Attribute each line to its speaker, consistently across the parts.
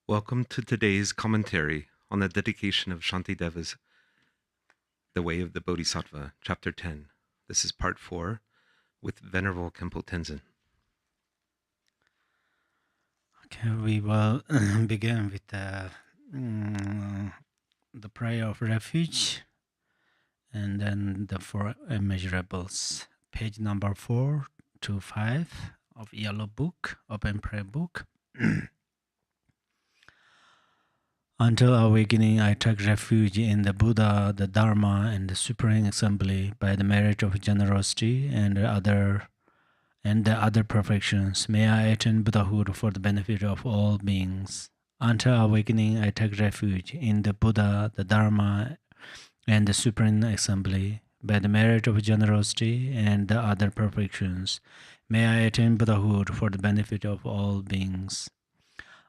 Speaker 1: Welcome to today's commentary on the dedication of Shantideva's The Way of the Bodhisattva, Chapter 10. This is Part 4 with Venerable Khenpo Tenzin.
Speaker 2: Okay, we will begin with the prayer of refuge and then the four immeasurables. Page number 4 to 5 of Yellow Book, Open Prayer Book. Until awakening, I took refuge in the Buddha, the Dharma, and the Supreme Assembly by the merit of generosity and the other perfections. May I attain Buddhahood for the benefit of all beings. Until awakening, I take refuge in the Buddha, the Dharma, and the Supreme Assembly by the merit of generosity and the other perfections. May I attain Buddhahood for the benefit of all beings.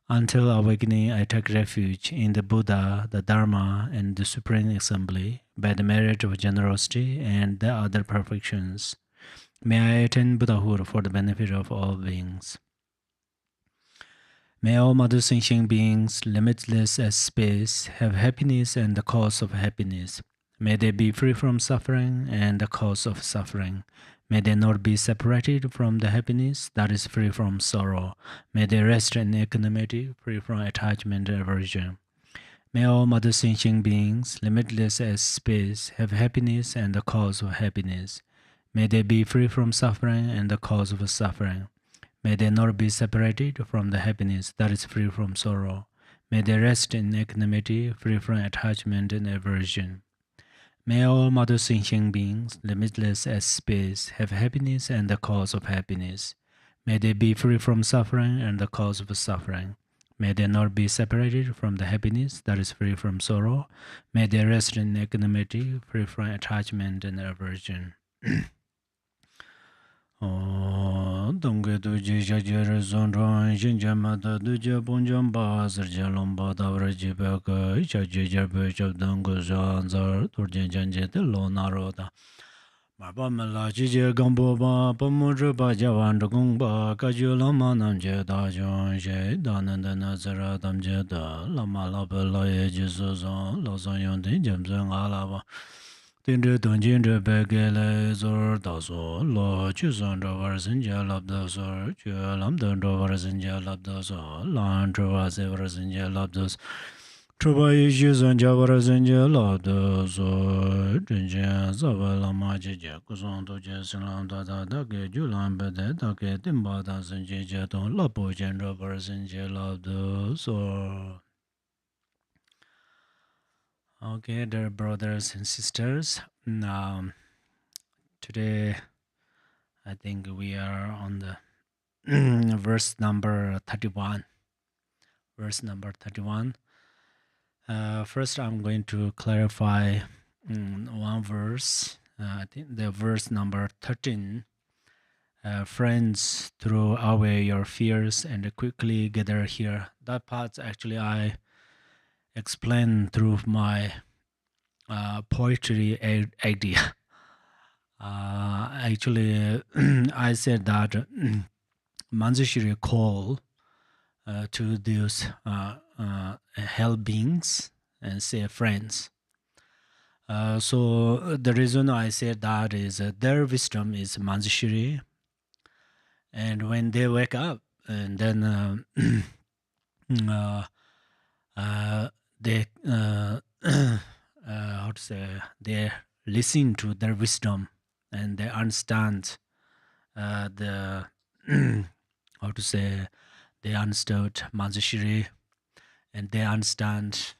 Speaker 2: Until awakening, I take refuge in the Buddha, the Dharma, and the Supreme Assembly by the merit of generosity and the other perfections. May I attain Buddhahood for the benefit of all beings. May all mother sentient beings, limitless as space, have happiness and the cause of happiness. May they be free from suffering and the cause of suffering. May they not be separated from the happiness that is free from sorrow. May they rest in equanimity, free from attachment and aversion. May all mother sentient beings, limitless as space, have happiness and the cause of happiness. May they be free from suffering and the cause of suffering. May they not be separated from the happiness that is free from sorrow. May they rest in equanimity, free from attachment and aversion. May all mother sentient beings, limitless as space, have happiness and the cause of happiness. May they be free from suffering and the cause of suffering. May they not be separated from the happiness that is free from sorrow. May they rest in equanimity, free from attachment and aversion. Dongge doji jajere zonron shinjama da doje bonjam ba sarja lomba da vraji beka chaje jarbe chabdango zanzar turjen janje de lo naroda marba mala jije gambo ba pamudra ba jawan dong ba kaju lama namje da jon je dananda nazara damje da lama la bela ye jiso zon lo zon yon de jamzang ala ba Tindre donjindre begele zor dazo lo chuzon dravar zinja labda zor chu lamdan dravar zinja labda zor lan dravar zevar zinja labda Truba yishi zonja var zinja labda zor jinja zava lama jija kuzon doje silam da da da ke julan bede da ke timba da zinja jeton lapo jen dravar zinja labda zor Okay, dear brothers and sisters, today I think we are on the verse number 31. Verse number 31. First, I'm going to clarify one verse. I think the verse number 13. Friends, throw away your fears and quickly gather here. That part actually I explain through my poetry idea. Actually, I said that Manjushri call to those hell beings and say friends. So the reason I said that is their wisdom is Manjushri, and when they wake up, and then they how to say they listen to their wisdom and they understand the how to say they understood Manjushri and they understand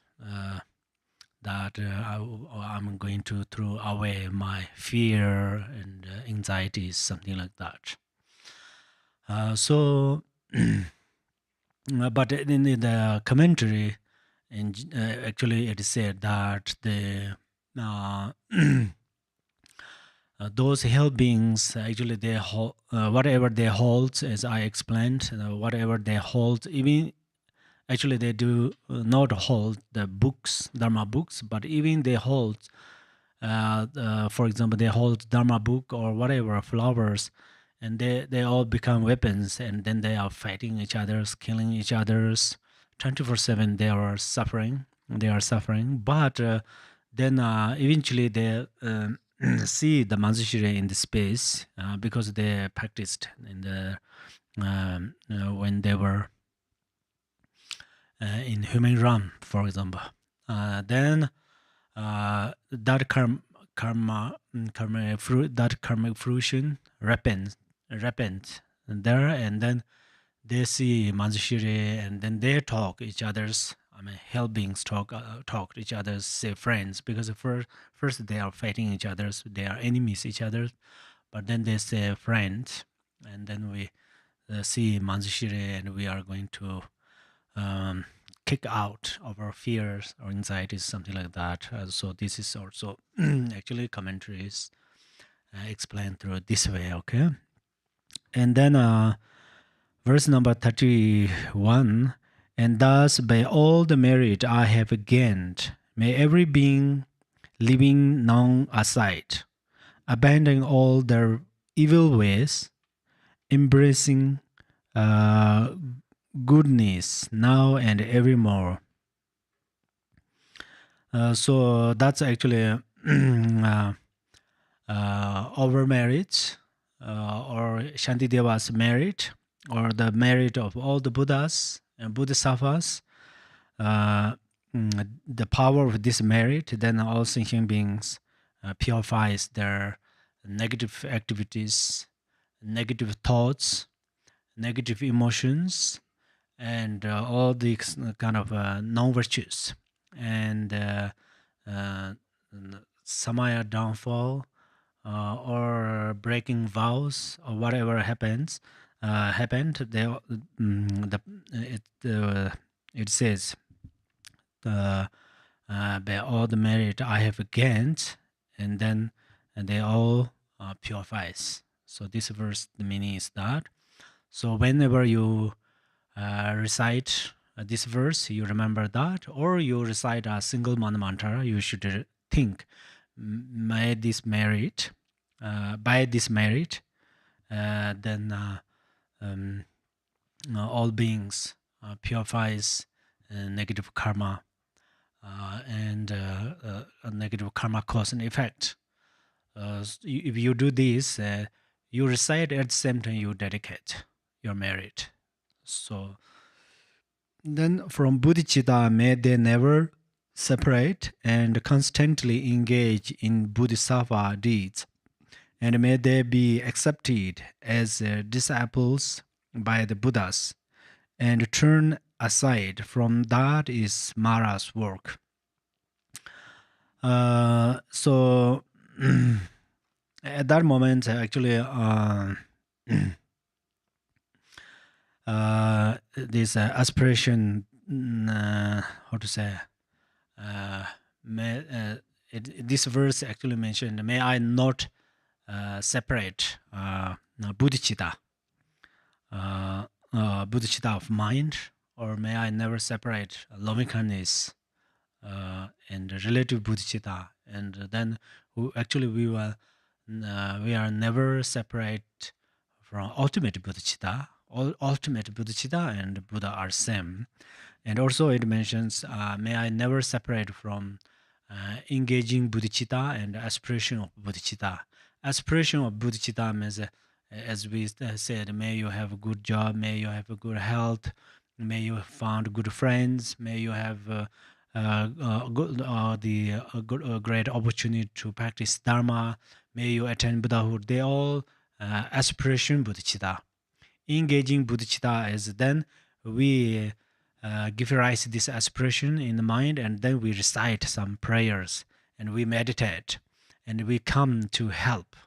Speaker 2: that I'm going to throw away my fear and anxieties, something like that. But in the commentary, actually it is said that the those hell beings actually they hold whatever they hold, as I explained, whatever they hold, even actually they do not hold the books, Dharma books, but even they hold, for example, they hold Dharma book or whatever flowers, and they all become weapons, and then they are fighting each other, killing each other's, 24/7 they are suffering. They are suffering, but then eventually they see the Manjushri in the space because they practiced in the when they were in human realm, for example. Then that karmic fruition repent there, and then they see Manjushri, and then they talk each other's. I mean, hell beings talk to each other's, say friends, because first they are fighting each other's, they are enemies each other, but then they say friends, and then we see Manjushri, and we are going to kick out of our fears or anxieties, something like that. So this is also actually commentaries explained through this way, okay? And then verse number 31, and thus by all the merit I have gained, may every being living now aside, abandoning all their evil ways, embracing goodness now and evermore. So that's actually our merit or Shantideva's merit, or the merit of all the Buddhas and Bodhisattvas. The power of this merit, then all sentient beings purifies their negative activities, negative thoughts, negative emotions, and all these kind of non-virtues, and samaya downfall or breaking vows or whatever happened. It says, by all the merit I have gained, and then they all purifies. So this verse, the meaning is that. So whenever you recite this verse, you remember that, or you recite a single mantra, you should think, by this merit, then all beings purifies negative karma and a negative karma cause and effect. If you do this, you recite at the same time you dedicate your merit. So then from bodhicitta, may they never separate and constantly engage in bodhisattva deeds, and may they be accepted as disciples by the Buddhas, and turn aside from that is Mara's work. So at that moment, actually, this aspiration, how to say, this verse actually mentioned, may I not separate bodhicitta, bodhicitta of mind, or may I never separate loving kindness and relative bodhicitta, and then actually we are never separate from ultimate bodhicitta. Ultimate bodhicitta and Buddha are same. And also it mentions, may I never separate from engaging bodhicitta and aspiration of bodhicitta. Aspiration of bodhicitta means, as we said, may you have a good job, may you have a good health, may you have found good friends, may you have great opportunity to practice Dharma, may you attain Buddhahood. They all aspiration bodhicitta. Engaging bodhicitta is then we give rise to this aspiration in the mind, and then we recite some prayers and we meditate and we come to help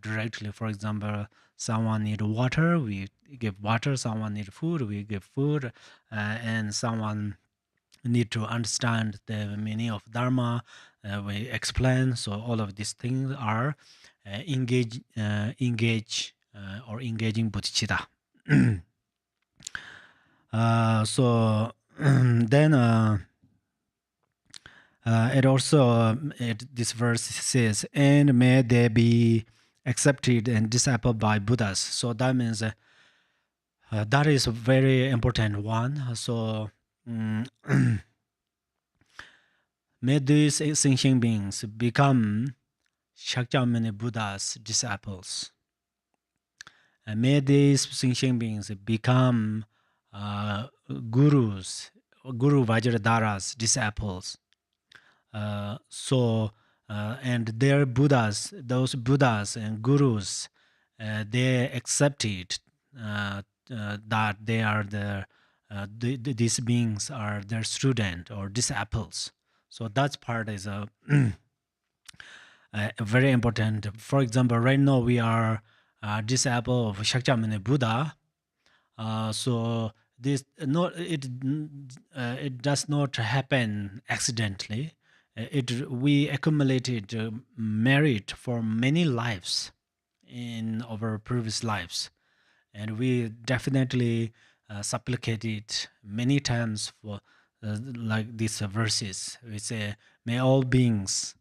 Speaker 2: directly. For example, someone need water, we give water. Someone need food, we give food. And someone need to understand the meaning of Dharma, we explain. So all of these things are engage or engaging bodhicitta. So then it also this verse says, and may they be accepted and discipled by Buddhas. So that means that is a very important one. So may these sentient beings become Shakyamuni Buddha's disciples. And may these sentient beings become Guru Vajradhara's disciples. And their Buddhas, those Buddhas and Gurus, they accepted that they are these beings are their student or disciples. So that part is very important. For example, right now we are disciple of Shakyamuni Buddha. So this it does not happen accidentally. We accumulated merit for many lives in our previous lives, and we definitely supplicated many times for like these verses. We say, "May all beings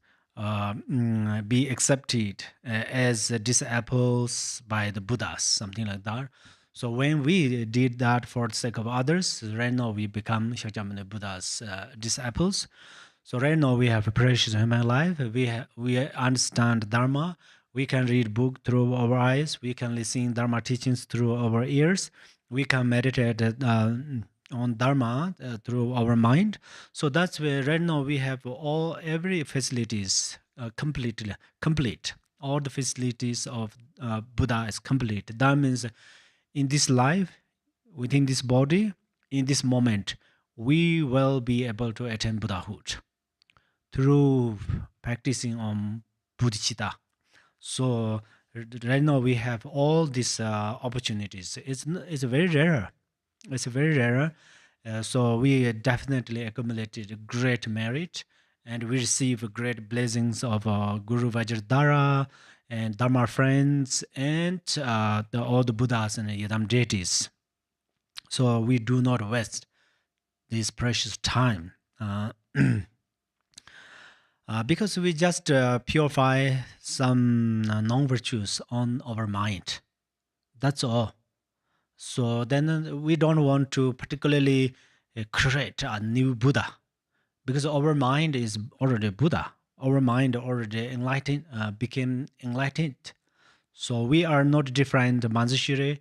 Speaker 2: be accepted as disciples by the Buddhas," something like that. So when we did that for the sake of others, right now we become Shakyamuni Buddha's disciples. So right now we have a precious human life. We understand Dharma. We can read book through our eyes. We can listen Dharma teachings through our ears. We can meditate on Dharma through our mind. So that's where right now we have every facilities complete. All the facilities of Buddha is complete. That means in this life, within this body, in this moment, we will be able to attain Buddhahood through practicing on bodhicitta. So right now we have all these opportunities. It's very rare. It's very rare. So we definitely accumulated great merit, and we receive great blessings of Guru Vajradhara and Dharma friends and all the Buddhas and Yadam deities. So we do not waste this precious time. Because we just purify some non-virtues on our mind. That's all. So then we don't want to particularly create a new Buddha, because our mind is already Buddha. Our mind already enlightened, became enlightened. So we are not different Manjushri.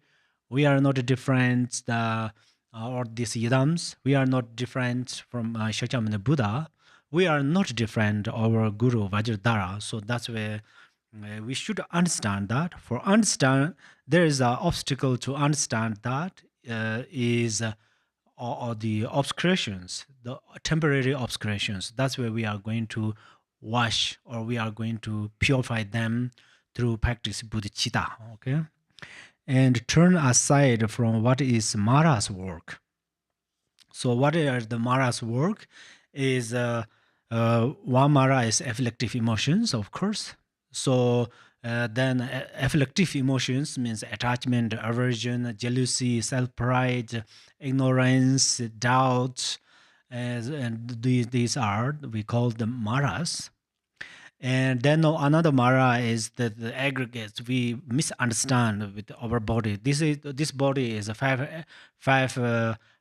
Speaker 2: We are not different or these Yidams. We are not different from Shakyamuni Buddha. We are not different our Guru Vajradhara. So that's where we should understand that. For understand, there is an obstacle to understand that is or the obscurations, the temporary obscurations. That's where we are going to wash or we are going to purify them through practice bodhicitta. Okay, and turn aside from what is Mara's work. So what is the Mara's work? Is one Mara is afflictive emotions, of course. So then afflictive emotions means attachment, aversion, jealousy, self-pride, ignorance, doubt, and these are, we call them Maras. And then another Mara is the aggregates we misunderstand with our body. This body is a five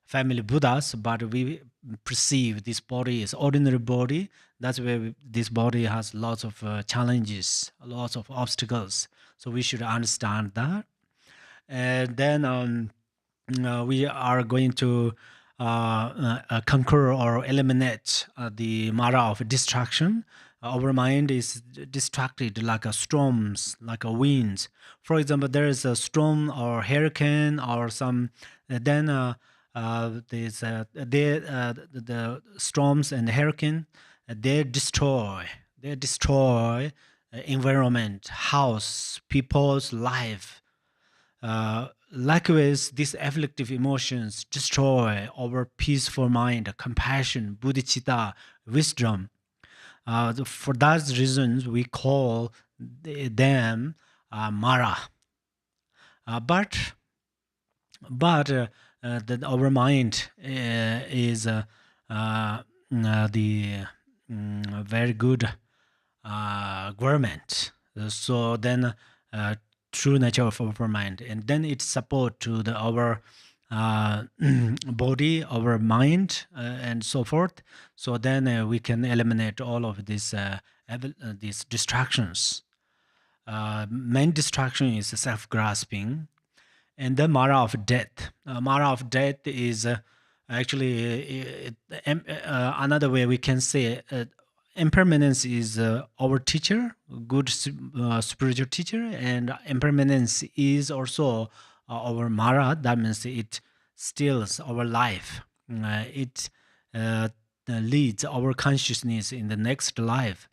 Speaker 2: family Buddhas, but we perceive this body is ordinary body. That's where this body has lots of challenges, lots of obstacles. So we should understand that. And then we are going to conquer or eliminate the Mara of distraction. Our mind is distracted like a storms, like a winds. For example, there is a storm or hurricane or some. The storms and the hurricane, they destroy environment, house, people's life. Likewise, these afflictive emotions destroy our peaceful mind, compassion, bodhicitta, wisdom. For those reasons, we call them Mara. But our mind is the very good government. So then true nature of our mind, and then it support to our body, our mind, and so forth. So then we can eliminate all of these distractions. Main distraction is self-grasping, and the Mara of death. Mara of death is actually another way we can say impermanence is our teacher, good spiritual teacher, and impermanence is also our Mara. That means it steals our life. It leads our consciousness in the next life.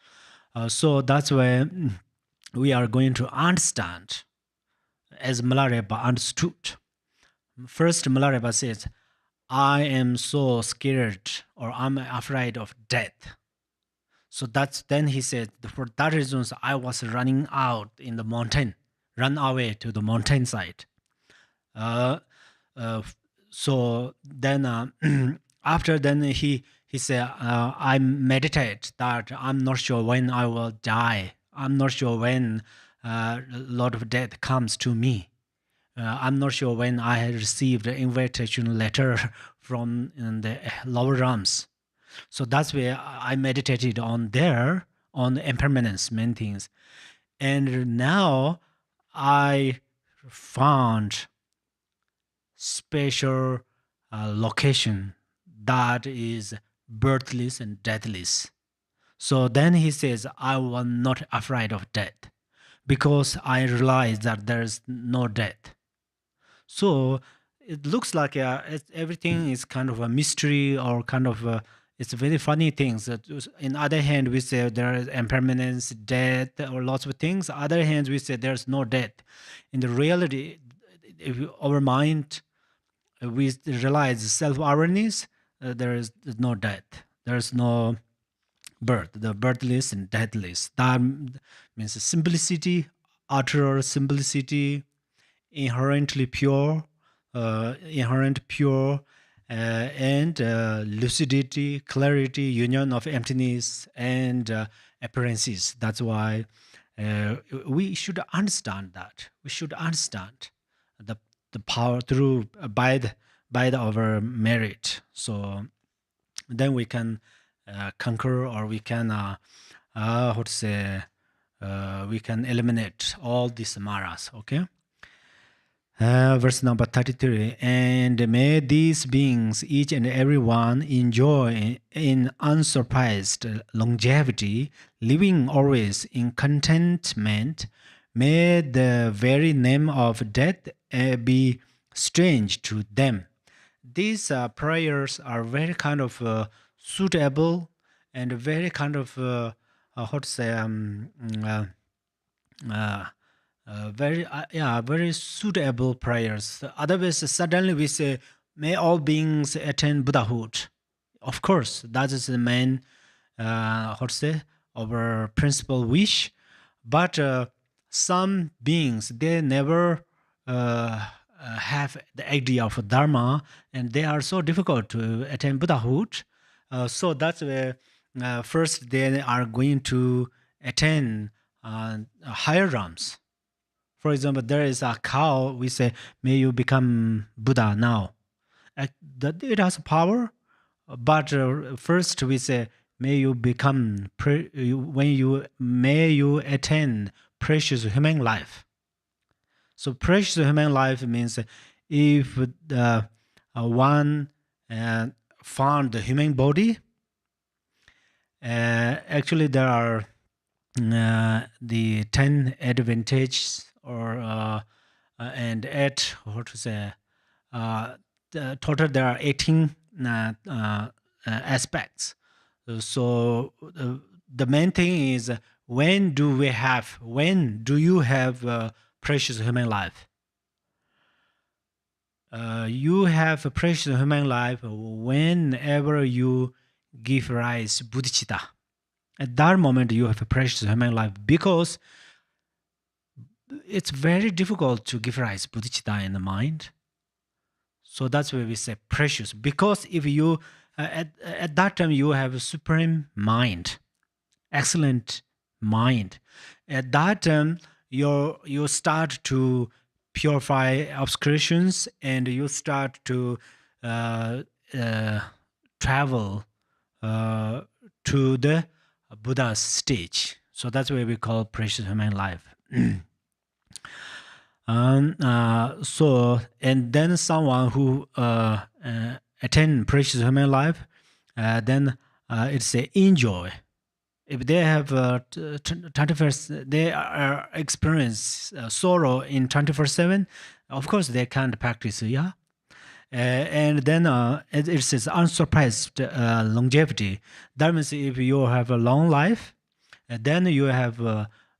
Speaker 2: So that's why we are going to understand as Milarepa understood. First, Milarepa says, I am so scared or I'm afraid of death. So then he said, for that reason, I was running out in the mountain, run away to the mountainside. Uh, uh, so then after then he said, I meditate that I'm not sure when I will die. I'm not sure when Lord of Death comes to me. I'm not sure when I had received an invitation letter from the lower realms. So that's where I meditated on there, on impermanence, main things. And now I found special location that is birthless and deathless. So then he says, I was not afraid of death because I realized that there's no death. So it looks like everything is kind of a mystery or kind of it's very funny things. In other hand, we say there is impermanence, death, or lots of things. Other hands, we say there's no death. In the reality, if our mind, we realize self-awareness, there is no death. There's no birth, the birthless and deathless. That means simplicity, utter simplicity, inherently pure, and lucidity, clarity, union of emptiness and appearances. That's why we should understand that. We should understand the power through by our merit. So then we can conquer, or we can how to say we can eliminate all these maras. Okay. Verse number 33, and may these beings, each and every one, enjoy in unsurpassed longevity, living always in contentment. May the very name of death be strange to them. These prayers are very kind of suitable and very kind of how to say very suitable prayers. Otherwise, suddenly we say, may all beings attain Buddhahood. Of course, that is the main, how to say, our principal wish. But some beings, they never have the idea of Dharma, and they are so difficult to attain Buddhahood. So that's where first they are going to attain higher realms. For example, there is a cow, we say, may you become Buddha now. It has power, but first we say, may you become, may you attain precious human life. So precious human life means if one found the human body, actually there are the 10 advantages or and 8, what to say, total there are 18 aspects. So the main thing is, when do you have precious human life? You have a precious human life whenever you give rise bodhicitta. At that moment, you have a precious human life, because it's very difficult to give rise bodhicitta in the mind. So that's why we say precious, because if you at that time you have a supreme mind, excellent mind. At that time, you start to purify obscurations, and you start to travel to the Buddha's stage. So that's why we call precious human life. So, and then someone who attain precious human life, then it's a enjoy. If they have 21st, they are experience sorrow in 24/7. Of course, they can't practice. Yeah. And then it says unsurpassed longevity. That means if you have a long life, then you have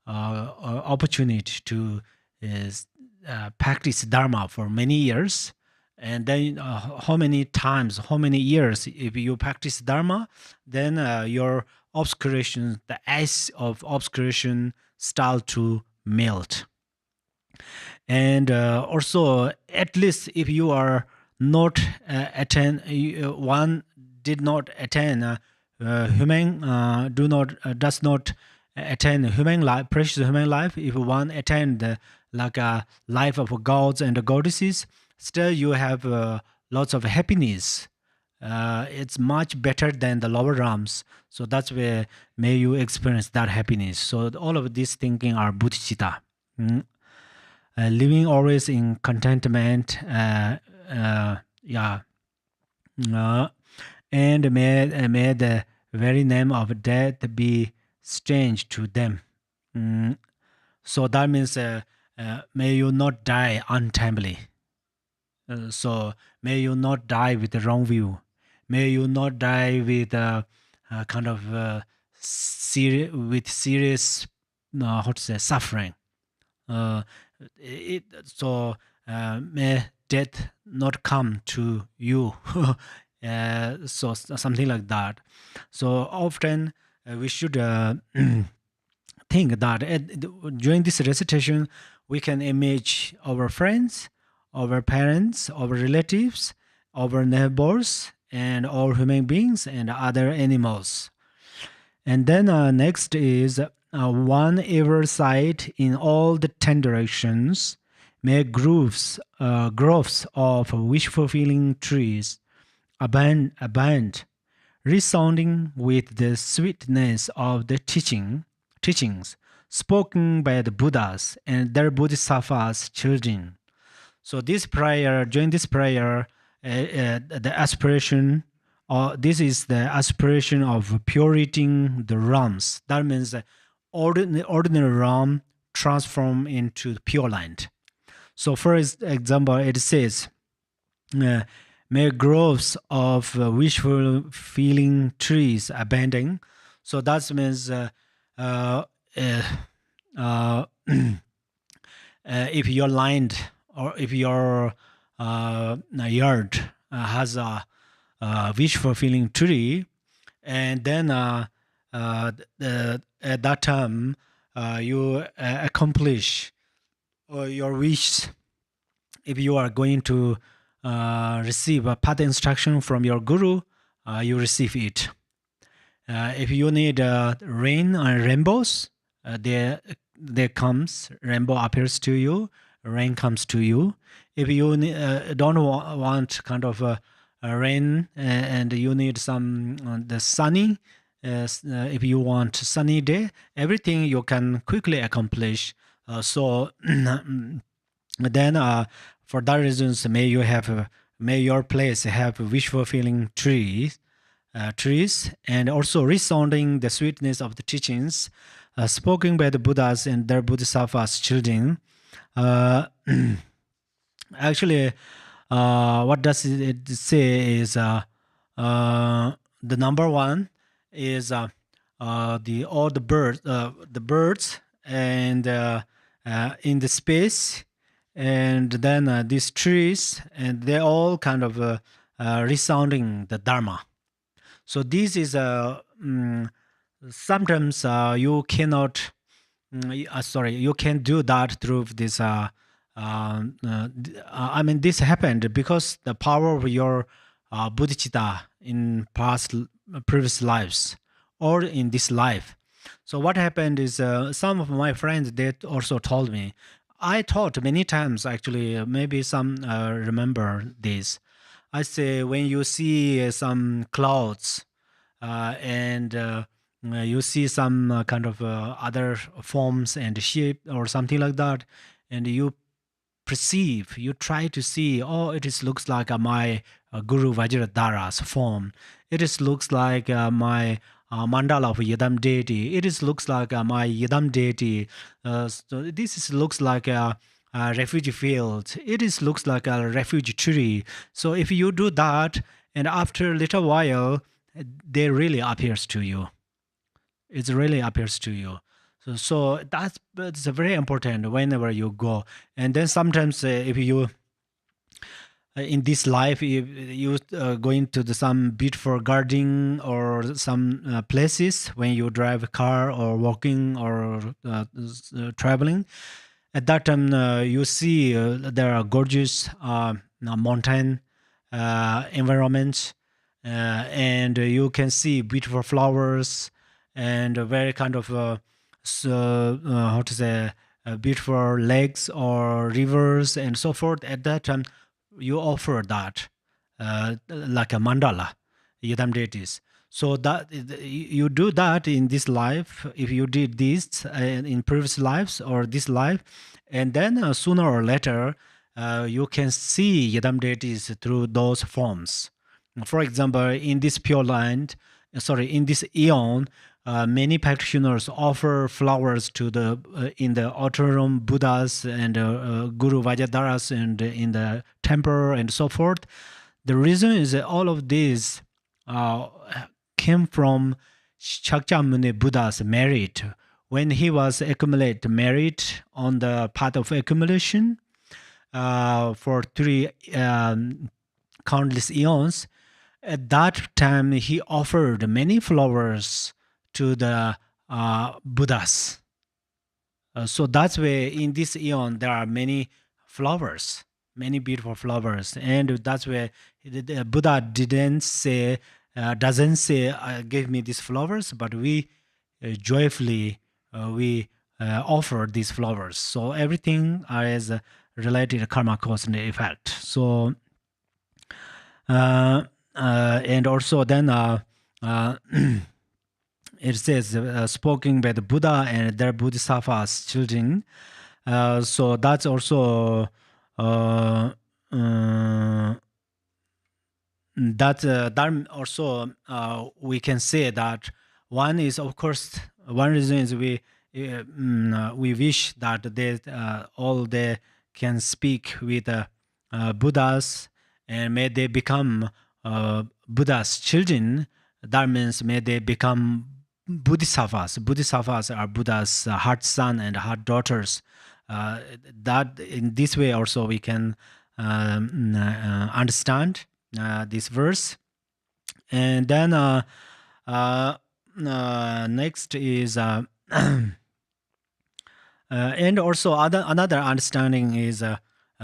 Speaker 2: opportunity to practice Dharma for many years. And then how many times, how many years, if you practice Dharma, then your obscuration, the ice of obscuration start to melt. And also, at least if you are not one did not attain human, does not attain human life, precious human life. If one attained like a life of gods and goddesses, still you have lots of happiness. It's much better than the lower realms. So that's where may you experience that happiness. So all of these thinking are bodhicitta. Living always in contentment, and may the very name of death be strange to them. So that means may you not die untimely. So may you not die with the wrong view. May you not die with kind of serious suffering. May death not come to you. So something like that. So often we should think that during this recitation we can image our friends, our parents, our relatives, our neighbors, and all human beings and other animals. And then next is one ever sight in all the 10 directions, may groves of wish-fulfilling trees abound, resounding with the sweetness of the teachings spoken by the Buddhas and their Bodhisattvas children. So this prayer, during this prayer, the aspiration, this is the aspiration of purifying the realms. That means ordinary realm transform into pure land. So for example, it says, may groves of wishful feeling trees abandon. So that means if your land or if your yard has a wish fulfilling tree, and then at that time you accomplish your wish. If you are going to receive a path instruction from your guru, you receive it. If you need rain and rainbows, there comes rainbow appears to you, rain comes to you. If you don't want kind of rain and you need some the sunny, if you want sunny day, everything you can quickly accomplish. So then for that reasons, may your place have wish fulfilling trees, and also resounding the sweetness of the teachings spoken by the Buddhas and their Bodhisattvas children. Actually, what does it say is the number one is all the birds and in the space, and then these trees, and they're all kind of resounding the Dharma. So this is sometimes you cannot. You can do that through this. I mean, this happened because the power of your bodhicitta in previous lives or in this life. So what happened is some of my friends, they also told me, I taught many times actually. Maybe some remember this. I say when you see some clouds and you see some kind of other forms and shape or something like that, and you perceive, you try to see, oh, it is looks like my Guru Vajradhara's form. It is looks like my mandala of Yidam deity. It is looks like my Yidam deity. So this is looks like a refuge field. It is looks like a refuge tree. So if you do that, and after a little while, they really appears to you. It really appears to you. So that's very important whenever you go. And then sometimes if you in this life, if you going to some beautiful garden or some places when you drive a car or walking or traveling, at that time you see there are gorgeous mountain environments, and you can see beautiful flowers and a very kind of how to say beautiful lakes or rivers and so forth. At that time you offer that like a mandala yidam deities. So that you do that in this life, if you did this in previous lives or this life, and then sooner or later you can see yidam deities through those forms. For example, in this pure land, in this eon, many practitioners offer flowers to the in the autumn Buddhas and Guru Vajradharas and in the temple and so forth. The reason is that all of these came from Shakyamuni Buddha's merit. When he was accumulate merit on the path of accumulation for three countless eons, at that time he offered many flowers to the Buddhas. So that's why in this eon there are many flowers, many beautiful flowers, and that's where the Buddha doesn't say give me these flowers, but we joyfully we offer these flowers. So everything is related karma cause and effect. So and also then it says spoken by the Buddha and their Bodhisattvas children. So that's also that also we can say that one is, of course, one reason is we wish that they all they can speak with Buddhas, and may they become Buddha's children. That means may they become Bodhisattvas. Bodhisattvas are Buddha's heart son and heart daughters. That in this way also we can understand this verse. And then next is and also another understanding is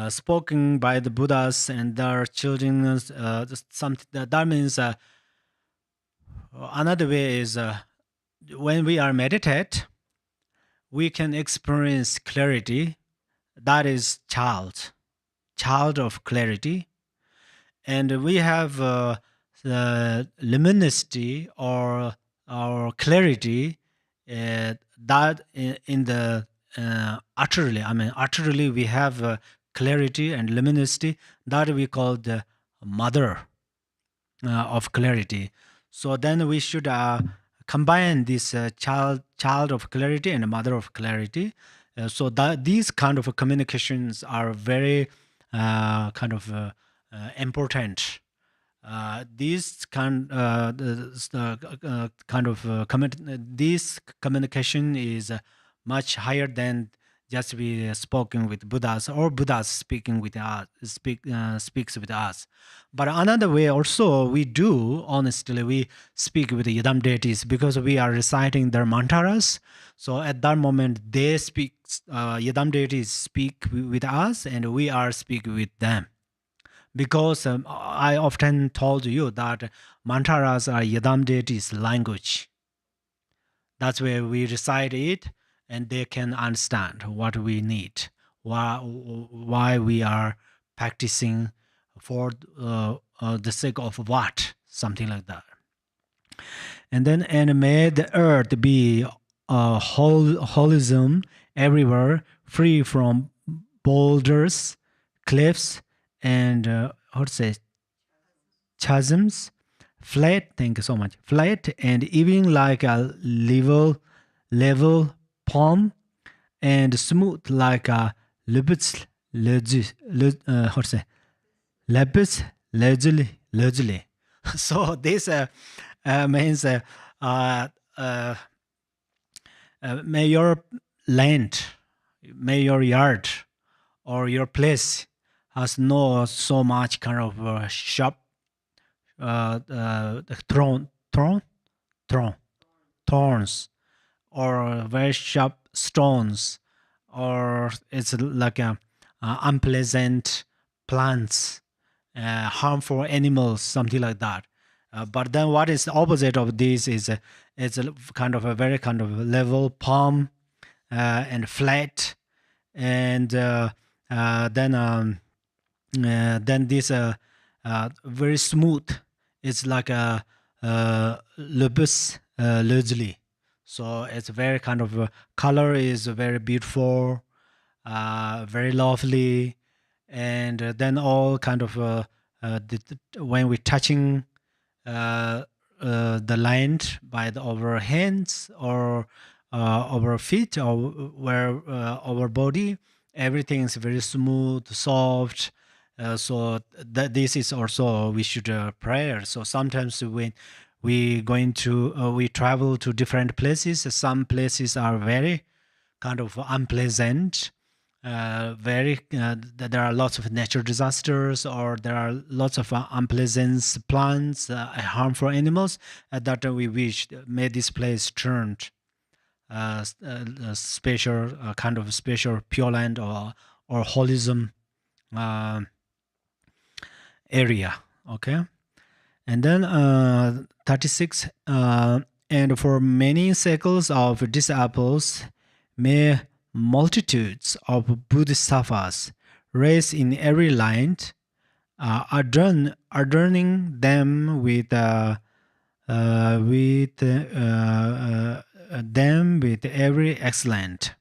Speaker 2: spoken by the Buddhas and their children. Something that means another way is when we are meditate, we can experience clarity. That is child of clarity, and we have luminosity or clarity that in the utterly we have clarity and luminosity that we call the mother of clarity. So then we should combine this child of clarity and mother of clarity. So that these kind of communications are very kind of important. This communication is much higher than just we spoken with Buddhas or Buddhas speaking with us, speaks with us. But another way also we do, honestly, we speak with the Yidam deities because we are reciting their mantras. So at that moment, they speak, Yidam deities speak with us and we are speaking with them. Because I often told you that mantras are Yidam deities' language. That's where we recite it and they can understand what we need, why we are practicing for the sake of what, something like that. And then, and may the earth be holism everywhere, free from boulders, cliffs, and how to say, chasms, flat. Thank you so much. Flat and even like a level palm, and smooth like a lapis how to say, lapis lazuli. So this means uh, uh, may your land, may your yard or your place has no so much kind of sharp thorn, thorns, or very sharp stones, or it's like a unpleasant plants, harmful animals, something like that. But then what is the opposite of this is it's a kind of a very kind of level palm and flat, and then this very smooth. It's like a lupus lazuli. So it's very kind of color is very beautiful, very lovely, and then all kind of when we're touching the land by our hands or our feet or where our body, everything is very smooth, soft. So that this is also we should prayer. So sometimes when we travel to different places, some places are very kind of unpleasant, there are lots of natural disasters, or there are lots of unpleasant plants, harmful animals, that we wish may this place turned special kind of special pure land or holism area. Okay. And then 36, and for many cycles of disciples, may multitudes of Bodhisattvas raise in every line, adorning them with them with every excellent.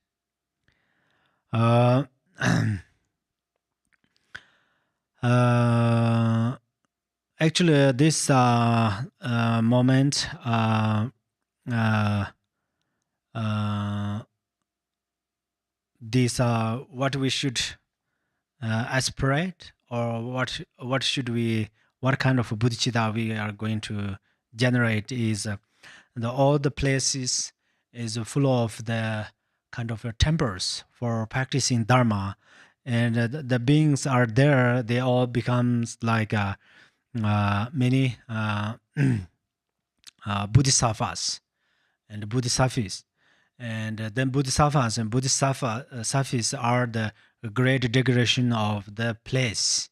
Speaker 2: Actually, this moment, this what we should aspirate, or what should we, what kind of bodhicitta we are going to generate is all the places is full of the kind of temples for practicing dharma, and the beings are there. They all becomes like many bodhisattvas and bodhisattvas, and then bodhisattvas and bodhisattvas are the great degradation of the place.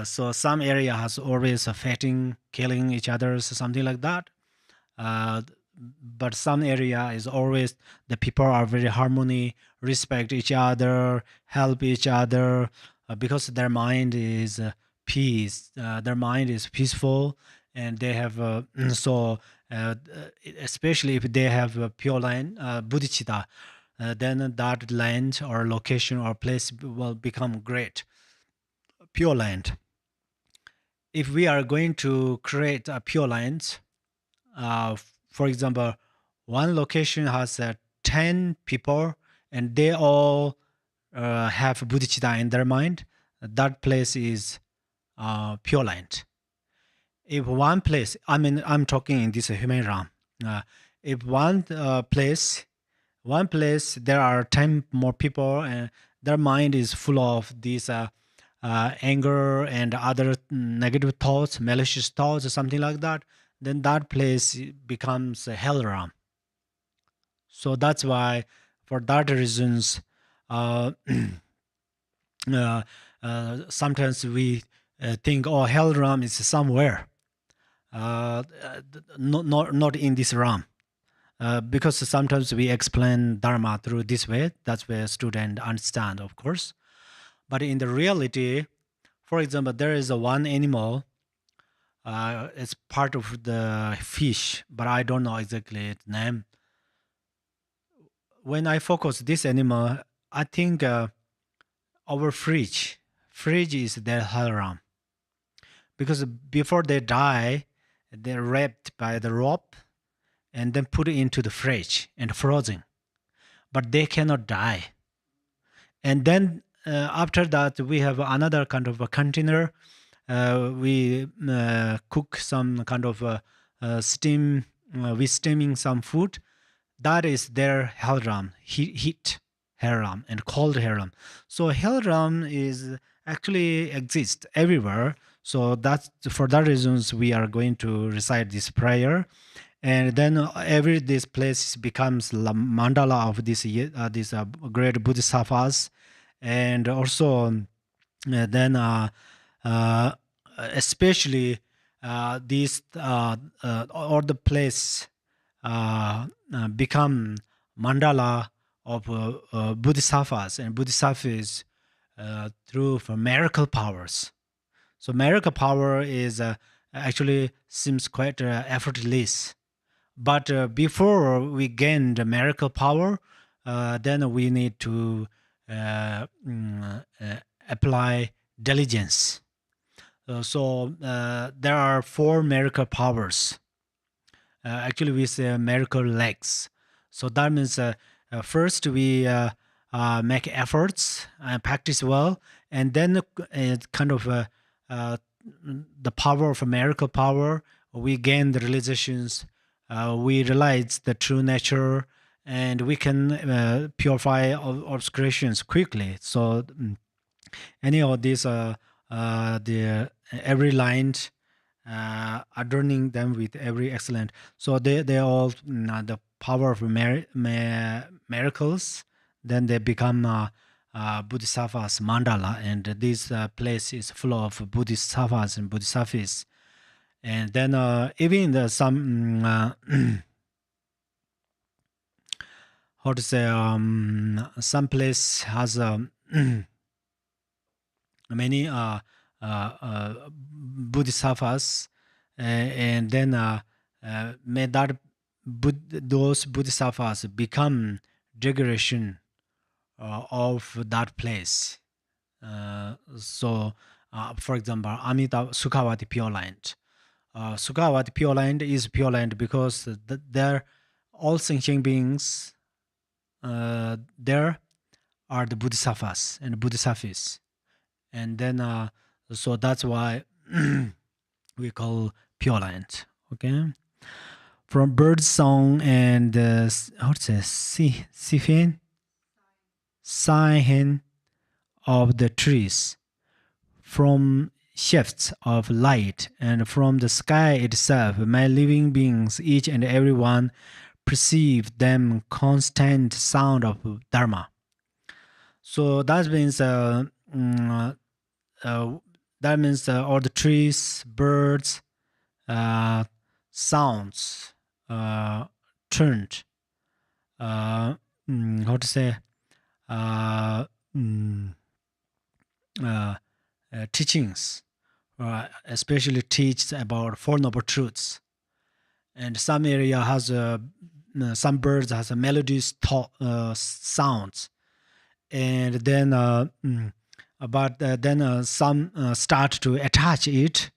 Speaker 2: So some area has always fighting, killing each other, so something like that. But some area is always the people are very harmony, respect each other, help each other, because their mind is peace. Their mind is peaceful, and they have so especially if they have a pure land, bodhicitta, then that land or location or place will become great, pure land. If we are going to create a pure land, for example, one location has 10 people and they all have bodhicitta in their mind, that place is pure land. If one place, I mean, I'm talking in this human realm. If one place, there are 10 more people and their mind is full of this anger and other negative thoughts, malicious thoughts, or something like that, then that place becomes a hell realm. So that's why, for that reasons, sometimes we think, oh, hell realm is somewhere, not in this realm. because sometimes we explain Dharma through this way. That's where students understand, of course. But in the reality, for example, there is a one animal. It's part of the fish, but I don't know exactly its name. When I focus this animal, I think our fridge is their haram, because before they die, they're wrapped by the rope and then put it into the fridge and frozen. But they cannot die. And then after that, we have another kind of a container. We cook some kind of steam. We steaming some food. That is their haram, heat haram and cold haram. So haram is actually exists everywhere. So that's for that reasons we are going to recite this prayer, and then every this place becomes the mandala of this great bodhisattvas, and also then especially these or the place become mandala of bodhisattvas, and bodhisattvas through for miracle powers. So miracle power is actually seems quite effortless. But before we gain the miracle power, then we need to apply diligence. So there are four miracle powers. Actually, we say miracle legs. So that means first we make efforts and practice well, and then kind of the power of a miracle power, we gain the realizations, we realize the true nature, and we can purify obscurations quickly. So any of these, the every line, adorning them with every excellent. So they all the power of miracles. Then they become bodhisattvas mandala, and this place is full of bodhisattvas and bodhisattvas. And then even the some how to say some place has many bodhisattvas, and then may that those bodhisattvas become degradation of that place. So, for example, Amita Sukhavati Pure Land. Sukhavati Pure Land is Pure Land because there all sentient beings there are the bodhisattvas and bodhisattvas. And then so that's why we call Pure Land. Okay, from bird song and how to say sign of the trees, from shifts of light, and from the sky itself, my living beings, each and every one, perceive them constant sound of Dharma. So that means that means all the trees, birds, sounds turned. How to say? Teachings, especially teach about Four Noble Truths. And some area has some birds has a melodious sounds, and then but then some start to attach it.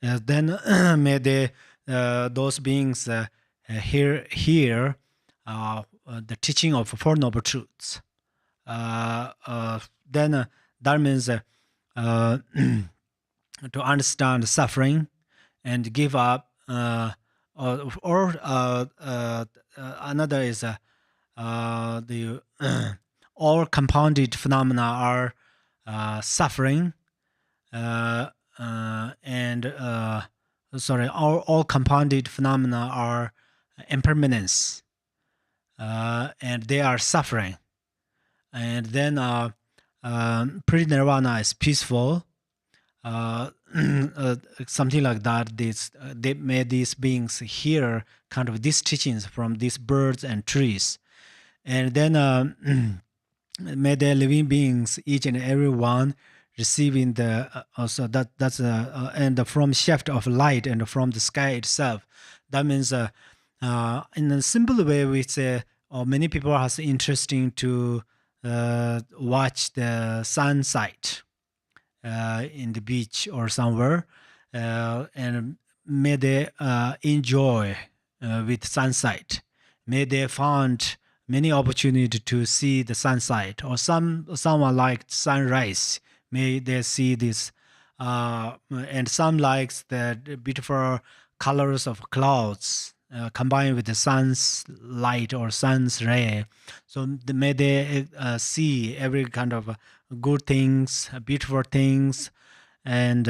Speaker 2: Then may they those beings hear the teaching of Four Noble Truths. Then that means to understand suffering and give up, or another is the all compounded phenomena are suffering, and sorry, all compounded phenomena are impermanence, and they are suffering. And then pre-nirvana is peaceful, something like that. They made these beings hear kind of these teachings from these birds and trees, and then may the living beings, each and every one, receiving the also that's and from shaft of light and from the sky itself. That means in a simple way, we say, or many people are interesting to watch the sunset in the beach or somewhere, and may they enjoy with sunset. May they find many opportunity to see the sunset, or someone like sunrise. May they see this, and some likes the beautiful colors of clouds combined with the sun's light or sun's ray. So may they see every kind of good things, beautiful things, and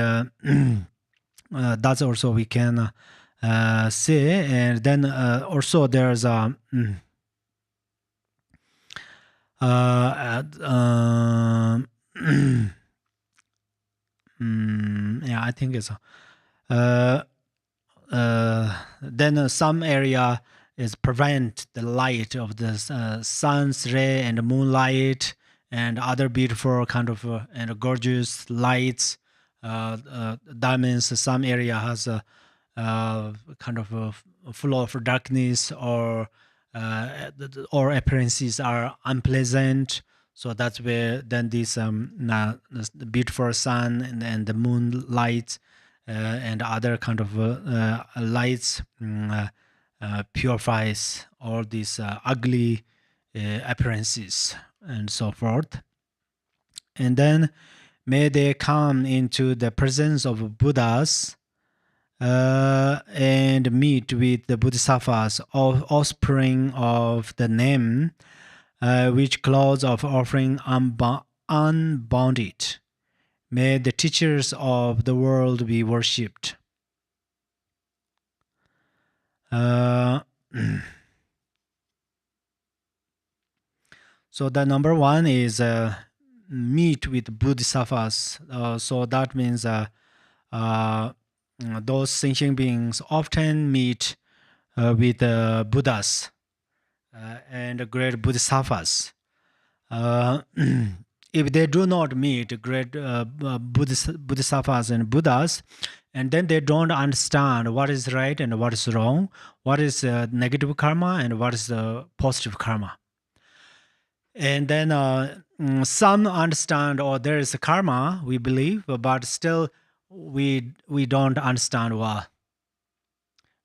Speaker 2: that's also we can say. And then also there's a yeah, I think it's then some area is prevent the light of the sun's ray and the moonlight and other beautiful kind of and gorgeous lights. That means some area has a kind of full of darkness, or appearances are unpleasant. So that's where then this the beautiful sun and the moonlight and other kind of lights purifies all these ugly appearances and so forth. And then may they come into the presence of Buddhas and meet with the Bodhisattvas, offspring of the name, which clouds of offering unbounded. May the teachers of the world be worshipped. So the number one is meet with Bodhisattvas. So that means those sentient beings often meet with Buddhas and great Bodhisattvas. If they do not meet great Bodhisattvas and Buddhas, and then they don't understand what is right and what is wrong, what is negative karma and what is the positive karma. And then some understand, or there is a karma, we believe, but still we don't understand well.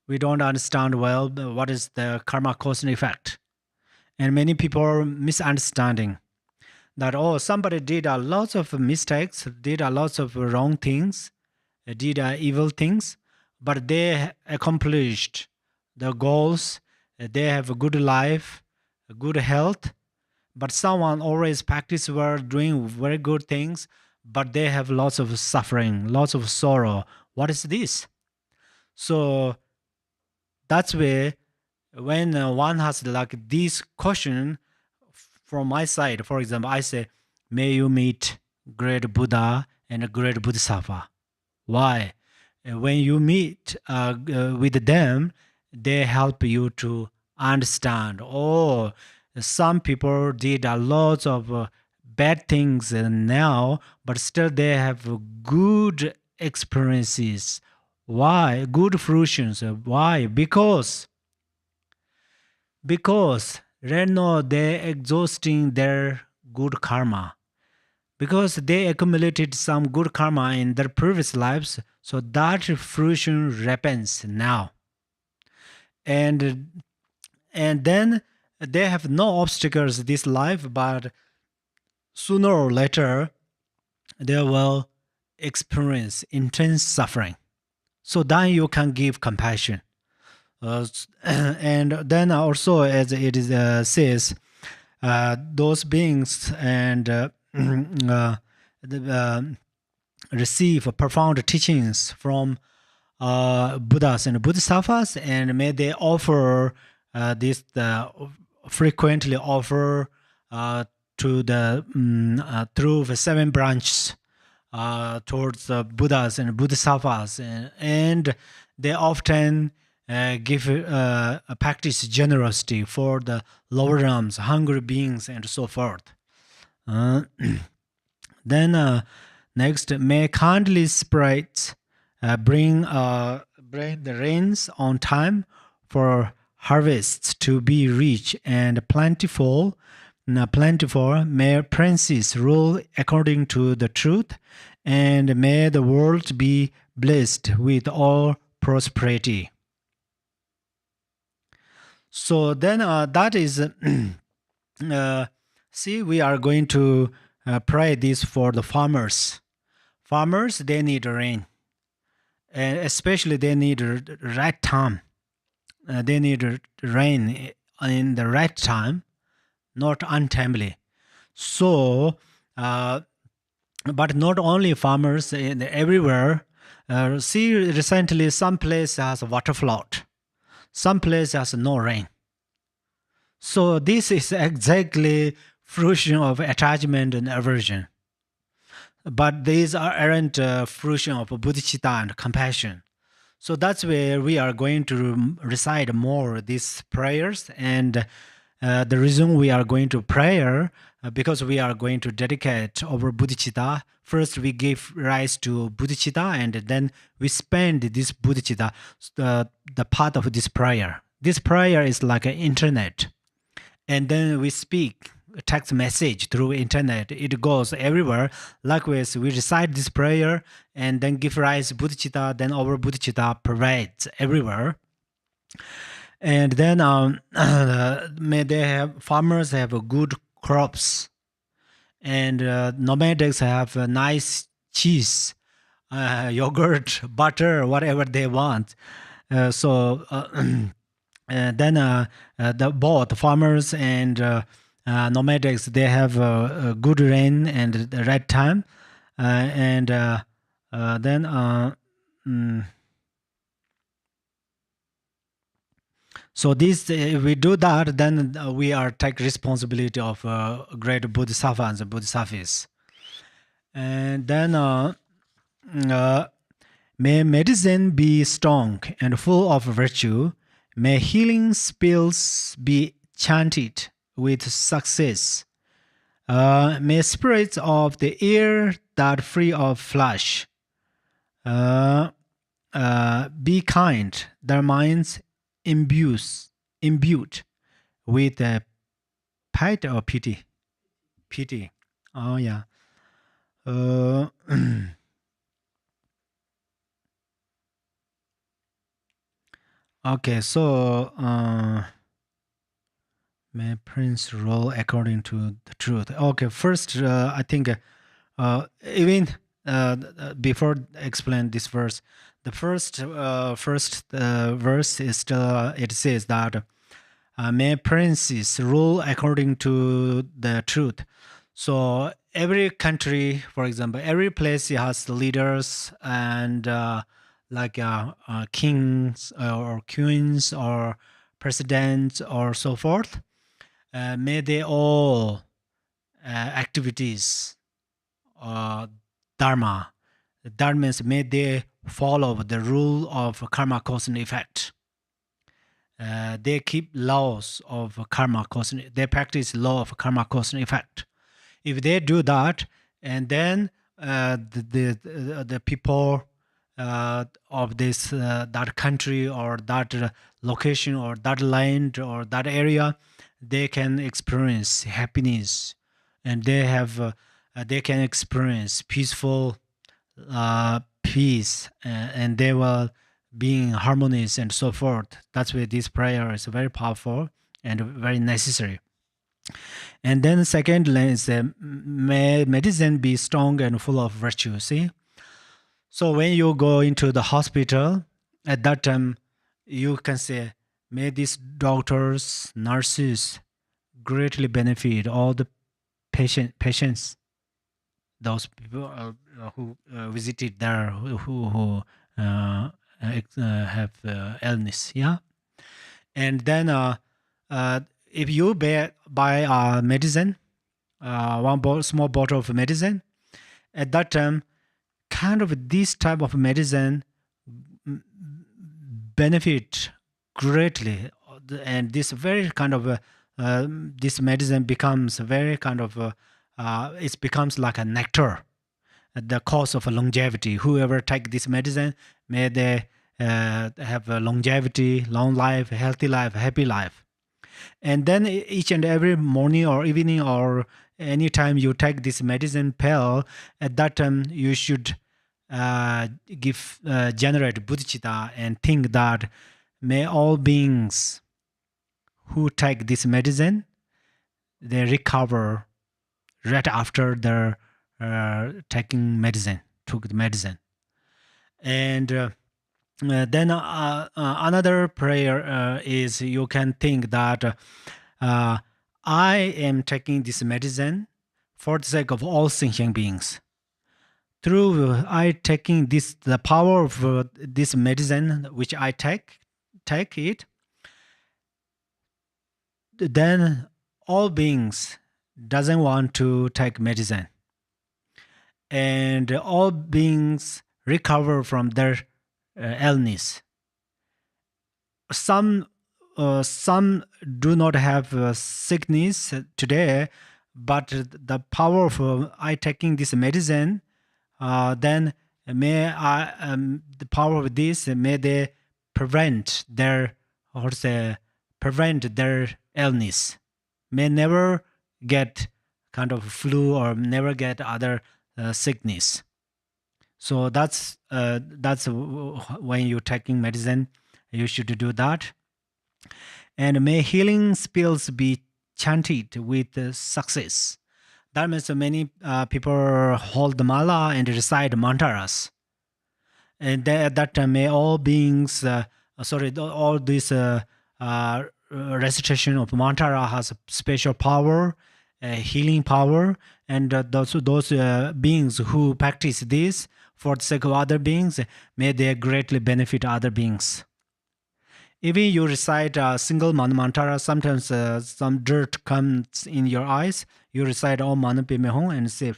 Speaker 2: We don't understand well what is the karma cause and effect. And many people are misunderstanding that, oh, somebody did a lot of mistakes, did a lot of wrong things, did evil things, but they accomplished the goals, they have a good life, a good health. But someone always practice well, doing very good things, but they have lots of suffering, lots of sorrow. What is this? So that's where when one has like this question from my side, for example, I say, may you meet great Buddha and a great Bodhisattva. Why? When you meet with them, they help you to understand, oh, some people did a lot of bad things now, but still they have good experiences. Why? Good fruitions. Why? Because right now they're exhausting their good karma. Because they accumulated some good karma in their previous lives, so that fruition happens now. And then they have no obstacles this life, but sooner or later they will experience intense suffering. So then you can give compassion. And then also, as it is, says, those beings and receive profound teachings from Buddhas and Bodhisattvas, and may they offer this frequently offer to the through the 7 branches towards the Buddhas and Bodhisattvas, and they often give a practice generosity for the lower realms, hungry beings, and so forth. Then next, may kindly spirits bring the rains on time for harvests to be rich and plentiful. May princes rule according to the truth, and may the world be blessed with all prosperity. So then that is, see, we are going to pray this for the farmers. Farmers, they need rain. And especially they need right time. They need rain in the right time, not untimely. So, but not only farmers, everywhere. See, recently some place has a water flood. Some place has no rain. So this is exactly fruition of attachment and aversion. But these aren't fruition of bodhicitta and compassion. So that's where we are going to recite more these prayers. And the reason we are going to prayer, because we are going to dedicate our bodhicitta. First, we give rise to bodhicitta, and then we spend this bodhicitta, the part of this prayer. This prayer is like an internet. And then we speak text message through internet. It goes everywhere. Likewise, we recite this prayer and then give rise to bodhicitta. Then our bodhicitta provides everywhere. And then may they have farmers have a good crops, and nomadics have a nice cheese, yogurt, butter, whatever they want. Then the both farmers and nomadics, they have a good rain and the right time, so this, if we do that, then we are take responsibility of great bodhisattvas and bodhisattvas. And then may medicine be strong and full of virtue. May healing spells be chanted with success. May spirits of the air that free of flesh be kind, their minds imbued with piety or pity. Pity. Oh yeah. Okay, so may prince rule according to the truth. Okay, first I think even before explain this verse, the first verse is still, it says that may princes rule according to the truth. So every country, for example, every place has leaders and kings or queens or presidents or so forth. May they all activities, dharma. Dharma means may they follow the rule of karma, cause and effect. They keep laws of karma, cause and they practice law of karma, cause and effect. If they do that, and then the people of this that country or that location or that land or that area, they can experience happiness, and they can experience peaceful peace, and they will being harmonious and so forth. That's why this prayer is very powerful and very necessary. And then second line is may medicine be strong and full of virtue. See, so when you go into the hospital, at that time you can say, may these doctors, nurses greatly benefit all the patients, those people who visited there, who have illness, yeah. And then if you buy medicine, one small bottle of medicine, at that time kind of this type of medicine benefit greatly, and this very kind of this medicine becomes very kind of it becomes like a nectar, the cause of longevity. Whoever take this medicine, may they have a longevity, long life, healthy life, happy life. And then each and every morning or evening or anytime you take this medicine pill, at that time you should generate bodhicitta and think that may all beings who take this medicine, they recover right after their taking medicine, took the medicine. And then another prayer is you can think that I am taking this medicine for the sake of all sentient beings. Through I taking this, the power of this medicine which I take it, then all beings doesn't want to take medicine, and all beings recover from their illness. Some do not have sickness today, but the power of I taking this medicine, then may I the power of this, may they prevent their illness, may never get kind of flu or never get other sickness. So that's when you're taking medicine, you should do that. And may healing spells be chanted with success. That means many people hold the mala and recite mantras. And at that time, may all beings, all this recitation of mantra has a special power, healing power, and those beings who practice this for the sake of other beings, may they greatly benefit other beings. Even you recite a single mantra, sometimes some dirt comes in your eyes, you recite Om Mani Padme Hum and say,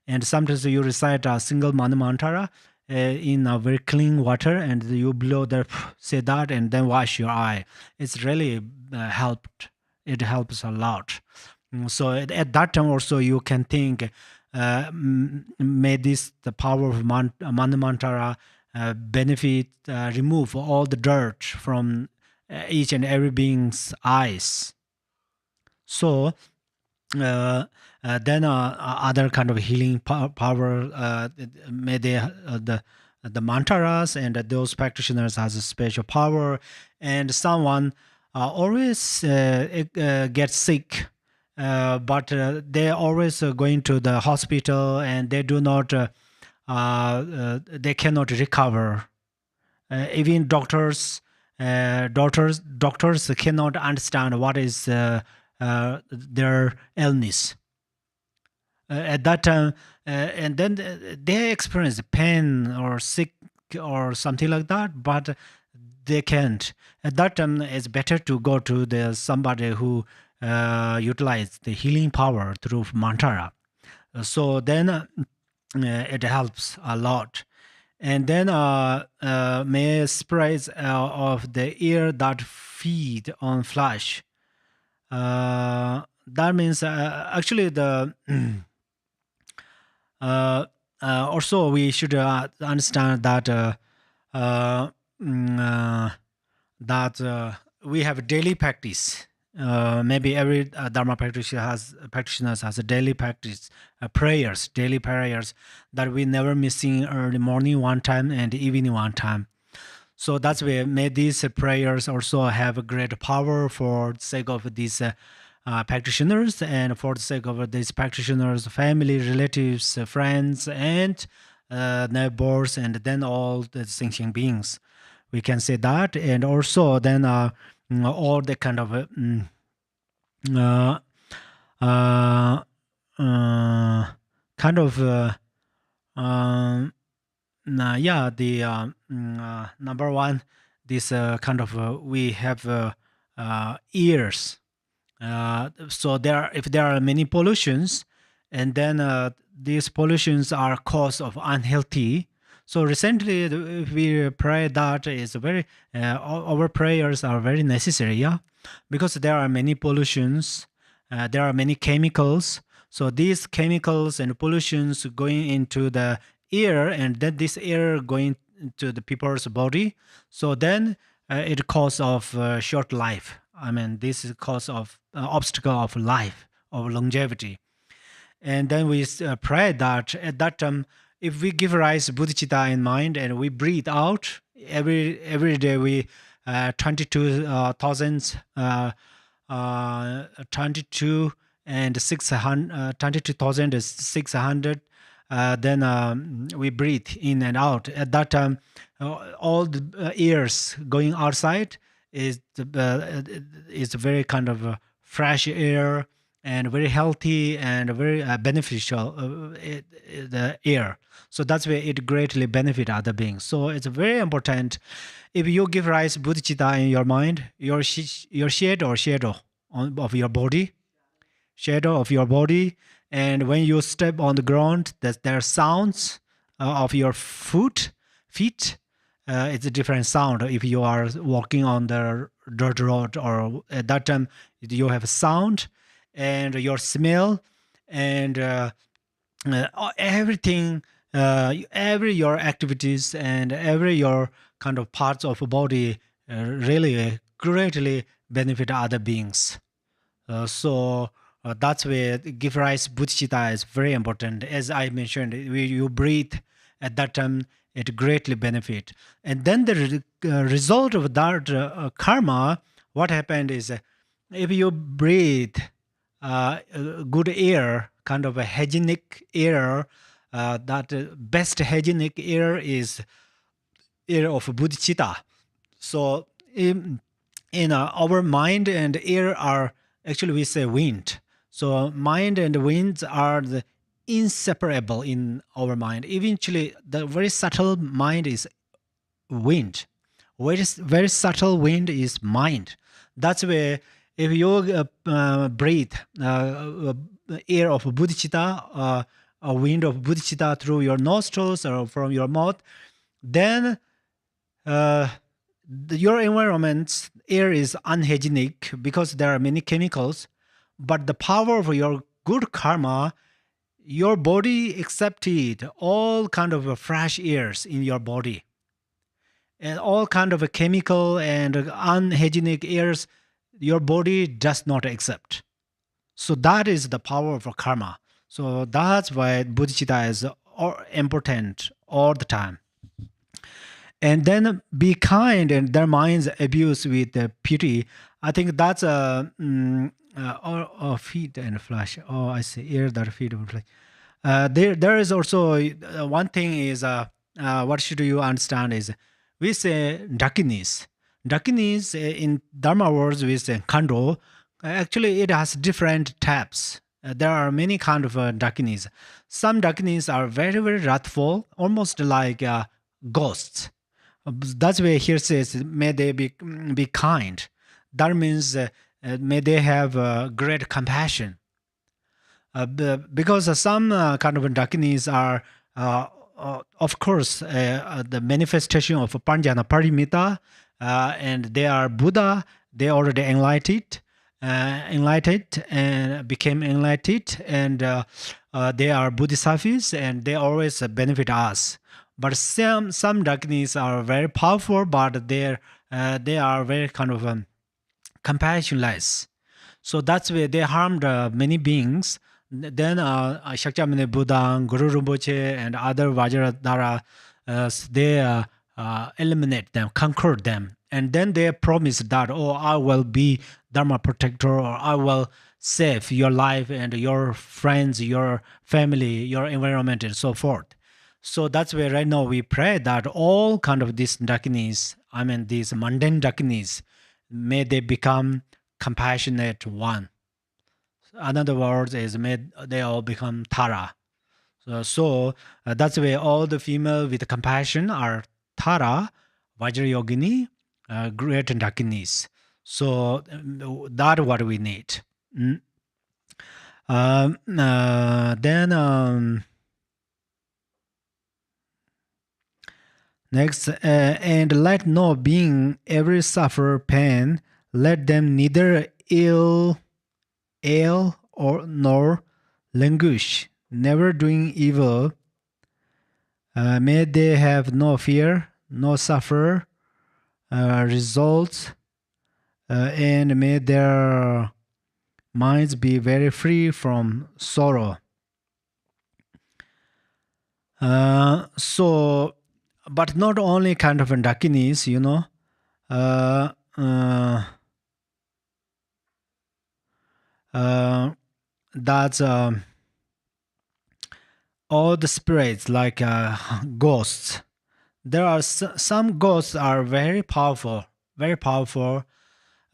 Speaker 2: and sometimes you recite a single mantra in a very clean water, and you blow there, say that, and then wash your eye. It's really helped. It helps a lot. So at that time also you can think, may the power of Mani Mantra benefit, remove all the dirt from each and every being's eyes. So then other kind of healing power, may they the mantras and those practitioners has a special power, and someone always gets sick, but they're always going to the hospital and they do not they cannot recover. Even doctors cannot understand what is their illness at that time, and then they experience pain or sick or something like that, but they can't. At that time, it's better to go to somebody who utilize the healing power through mantra. So then it helps a lot. And then may sprays of the ear that feed on flesh. That means actually the also we should understand that that we have daily practice. Maybe every Dharma practitioners has a daily practice, daily prayers that we never missing early morning one time and evening one time. So that's why may these prayers also have a great power for the sake of these practitioners, and for the sake of these practitioners' family, relatives, friends, and neighbors, and then all the sentient beings. We can say that, and also then all the kind of number one, this kind of we have ears. So if there are many pollutions, and then these pollutions are cause of unhealthy. So recently, if we pray, that is very our prayers are very necessary, yeah, because there are many pollutions, there are many chemicals. So these chemicals and pollutions going into the air, and then this air going into the people's body. So then it cause of short life. I mean, this is cause of obstacle of life, of longevity. And then we pray that at that time, if we give rise bodhicitta in mind and we breathe out every day, we 22,000 22 and 600 22,600 then we breathe in and out. At that time, all the airs going outside is very kind of fresh air and very healthy and very beneficial the air. So that's where it greatly benefit other beings. So it's very important. If you give rise bodhicitta in your mind, your shadow of your body, and when you step on the ground, there are sounds of your feet. It's a different sound if you are walking on the dirt road, or at that time you have a sound, and your smell, and everything, every your activities and every your kind of parts of body really greatly benefit other beings. So that's where give rise bodhicitta is very important. As I mentioned, you breathe at that time, it greatly benefit. And then the result of that karma, what happened is if you breathe good air, kind of a hygienic air, that best hygienic air is air of bodhicitta. So in our mind and air are actually, we say wind. So mind and winds are the inseparable in our mind. Eventually, the very subtle mind is wind. Very subtle wind is mind. That's where if you breathe air of bodhicitta, a wind of bodhicitta through your nostrils or from your mouth, then your environment's air is unhygienic because there are many chemicals, but the power of your good karma, your body accepted all kind of fresh airs in your body, and all kind of chemical and unhygienic airs your body does not accept. So that is the power of karma. So that's why bodhicitta is important all the time. And then be kind, and their minds abuse with pity. I think that's or feet and flesh. Oh, I see. Ear that feet and flesh. There is also one thing is what should you understand is we say dakinis. Dakinis in Dharma words we say kando. Actually, it has different types. There are many kind of dakinis. Some dakinis are very very wrathful, almost like ghosts. That's why here says, may they be kind. That means may they have great compassion. Because some kind of dakinis are, of course, the manifestation of Panjana Parimita, and they are Buddha. They already enlightened and became enlightened, and they are Bodhisattvas, and they always benefit us. But some dakinis are very powerful, but they are very kind of compassionless. So that's where they harmed many beings. Then Shakyamuni Buddha, Guru Rinpoche, and other Vajradhara, they eliminate them, conquer them. And then they promise that, oh, I will be Dharma protector, or I will save your life and your friends, your family, your environment, and so forth. So that's where right now we pray that all kind of these dakinis, I mean these mundane dakinis, may they become compassionate one. In other words, is may they all become Tara. So that's where all the female with compassion are Tara, Vajrayogini, great dakinis. So that's what we need. Then next, and let no being ever suffer pain. Let them neither ill or nor languish, never doing evil. May they have no fear, no suffer results, and may their minds be very free from sorrow. So, but not only kind of dakinis, that's all the spirits like ghosts. There are some ghosts are very powerful, very powerful.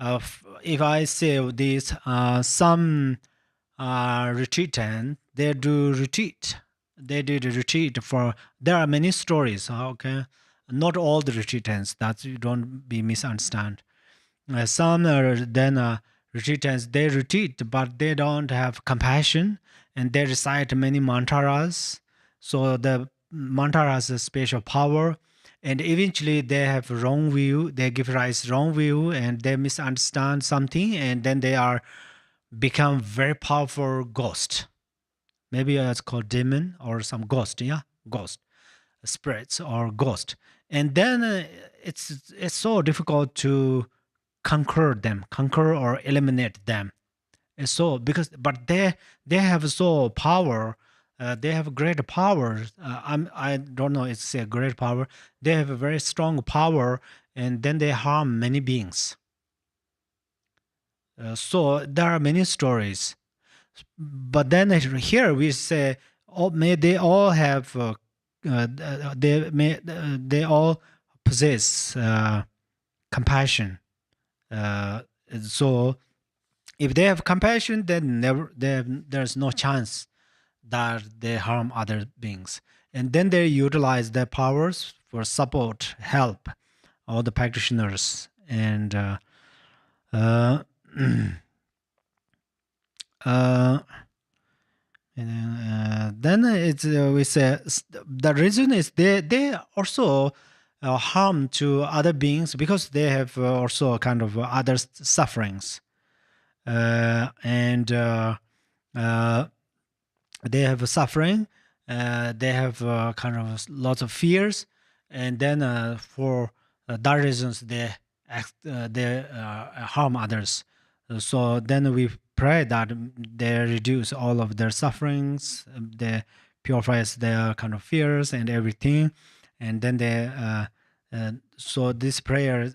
Speaker 2: If I say this, some retreatant, they do retreat. They did a retreat for. There are many stories. Okay, not all the retreatants. That you don't be misunderstood. Some then retreatants, they retreat, but they don't have compassion, and they recite many mantras. So the mantra has a special power, and eventually they have wrong view. They give rise wrong view, and they misunderstand something, and then they are become very powerful ghost. Maybe it's called demon or some ghost. Yeah, ghost, spirits or ghost. And then it's so difficult to conquer or eliminate them. And so but they have so power. They have great power. I don't know. It's a great power. They have a very strong power, and then they harm many beings. So there are many stories. But then here we say, oh, may they all have, they all possess compassion. So if they have compassion, then there's no chance that they harm other beings. And then they utilize their powers for support, help all the practitioners. And then it's we say the reason is they also harm to other beings because they have also kind of other sufferings, and they have suffering. They have kind of lots of fears, and then for that reasons they harm others. So then we pray that they reduce all of their sufferings, they purifies their kind of fears and everything, and then they. So this prayer,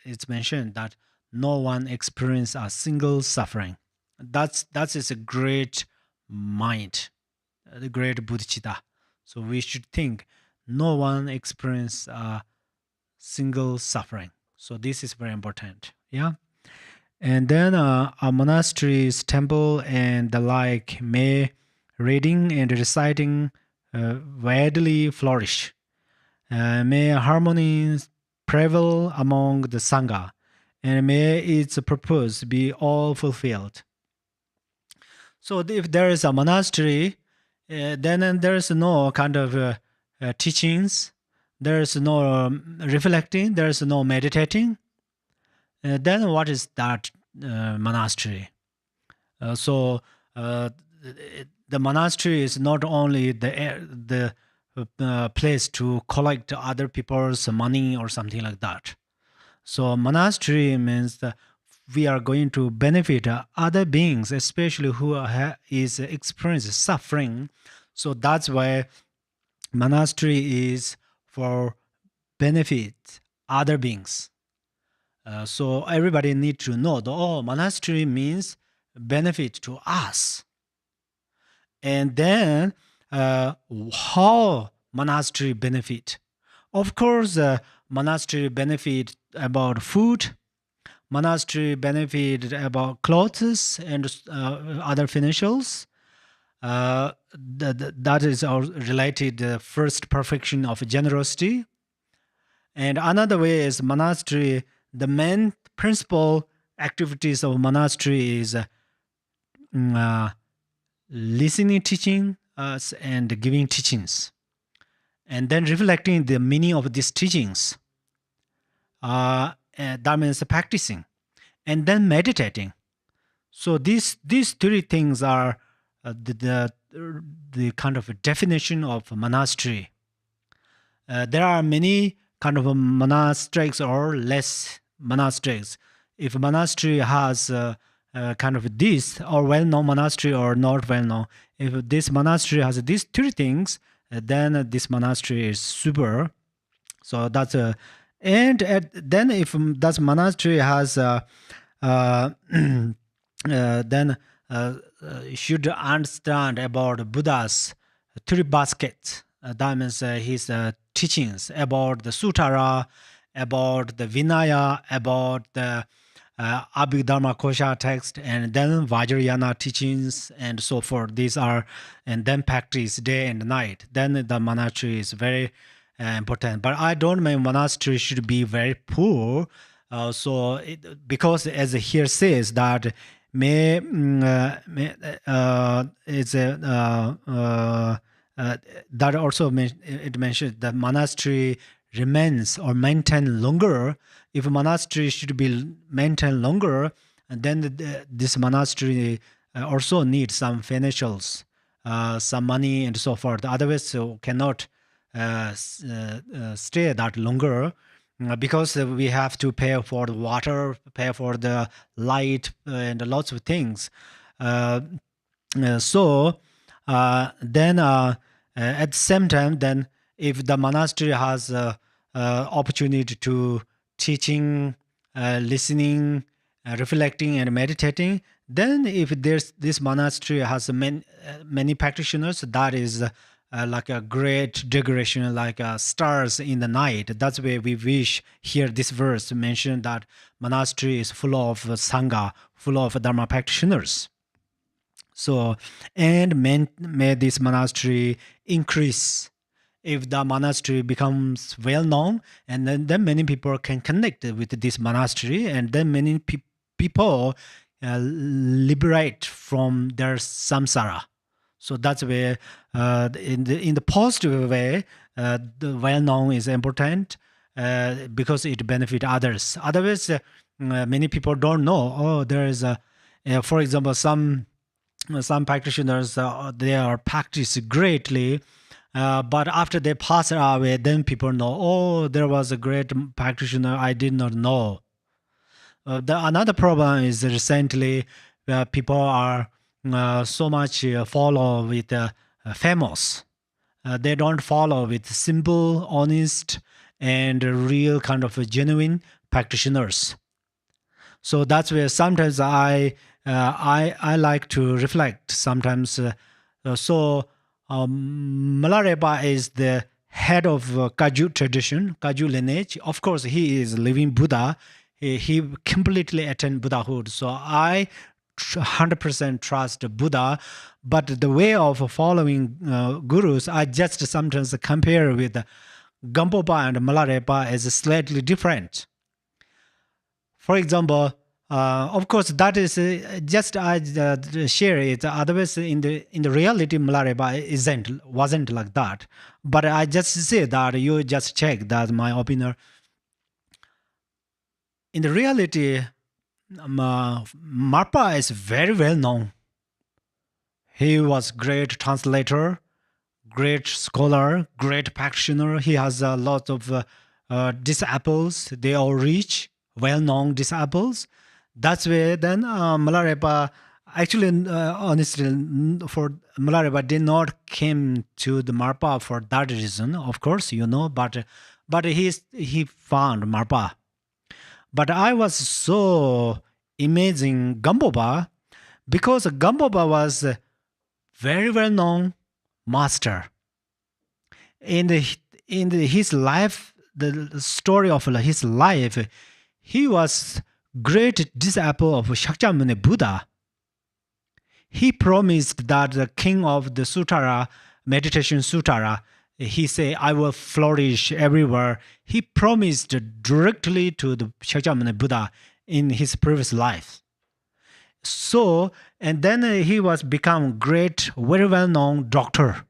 Speaker 2: it's mentioned that no one experience a single suffering. That is a great mind, the great bodhicitta. So we should think no one experience a single suffering. So this is very important. Yeah. And then a monasteries, temple, and the like may reading and reciting widely flourish. May harmony prevail among the Sangha, and may its purpose be all fulfilled. So if there is a monastery, then there is no kind of teachings, there is no reflecting, there is no meditating. Then what is that monastery? So the monastery is not only the place to collect other people's money or something like that. So monastery means that we are going to benefit other beings, especially who is experiencing suffering. So that's why monastery is for benefit other beings. So everybody need to know that monastery means benefit to us. And then how monastery benefit? Of course, monastery benefit about food. Monastery benefit about clothes and other financials. That is related to the first perfection of generosity. And another way is monastery. The main principal activities of monastery is listening teaching and giving teachings, and then reflecting the meaning of these teachings. That means practicing, and then meditating. So these three things are the kind of definition of monastery. There are many kind of monasteries or less monasteries. If a monastery has kind of this or well-known monastery or not well-known, if this monastery has these three things, then this monastery is super. So that's a, and then if that monastery has then you should understand about Buddha's three baskets. That means his teachings about the Sutara, about the Vinaya, about the Abhidharma Kosha text, and then Vajrayana teachings, and so forth. These are, and then practice day and night. Then the monastery is very important. But I don't mean monastery should be very poor. Because as here says that that also it mentions that monastery remains or maintain longer. If a monastery should be maintained longer, then this monastery also needs some financials, some money and so forth. Otherwise, cannot stay that longer. Because we have to pay for the water, pay for the light, and lots of things. Then at the same time, then if the monastery has opportunity to teaching, listening, reflecting, and meditating, then if this monastery has many practitioners, that is like a great decoration, like stars in the night. That's where we wish here this verse mention that monastery is full of sangha, full of dharma practitioners. So, and may this monastery increase. If the monastery becomes well known, and then many people can connect with this monastery, and then many people liberate from their samsara. So that's where, in the positive way, the well-known is important because it benefits others. Otherwise, many people don't know. Oh, there is for example, some practitioners they are practiced greatly, but after they pass away, then people know. Oh, there was a great practitioner I did not know. Another problem is recently people are so much follow with famous. They don't follow with simple, honest, and real kind of genuine practitioners. So that's where sometimes I like to reflect. Sometimes, Milarepa is the head of Kagyu tradition, Kagyu lineage. Of course, he is living Buddha. He completely attained Buddhahood. So I 100% trust Buddha, but the way of following gurus, I just sometimes compare with Gampopa and Milarepa as slightly different. For example, of course, that is just I share it. Otherwise, in the reality, Milarepa wasn't like that. But I just say that you just check that my opinion. In the reality, Marpa is very well known. He was great translator, great scholar, great practitioner. He has a lot of disciples. They all rich, well-known disciples. That's where then Milarepa, actually, honestly, for Milarepa did not came to the Marpa for that reason, of course, but he found Marpa. But I was so amazing Gampopa because Gampopa was a very well-known master. In his life, the story of his life, he was great disciple of Shakyamuni Buddha. He promised that the king of the Sutara, meditation Sutara, he said, I will flourish everywhere. He promised directly to the Shakyamuni Buddha in his previous life. So, and then he was become great, very well-known doctor.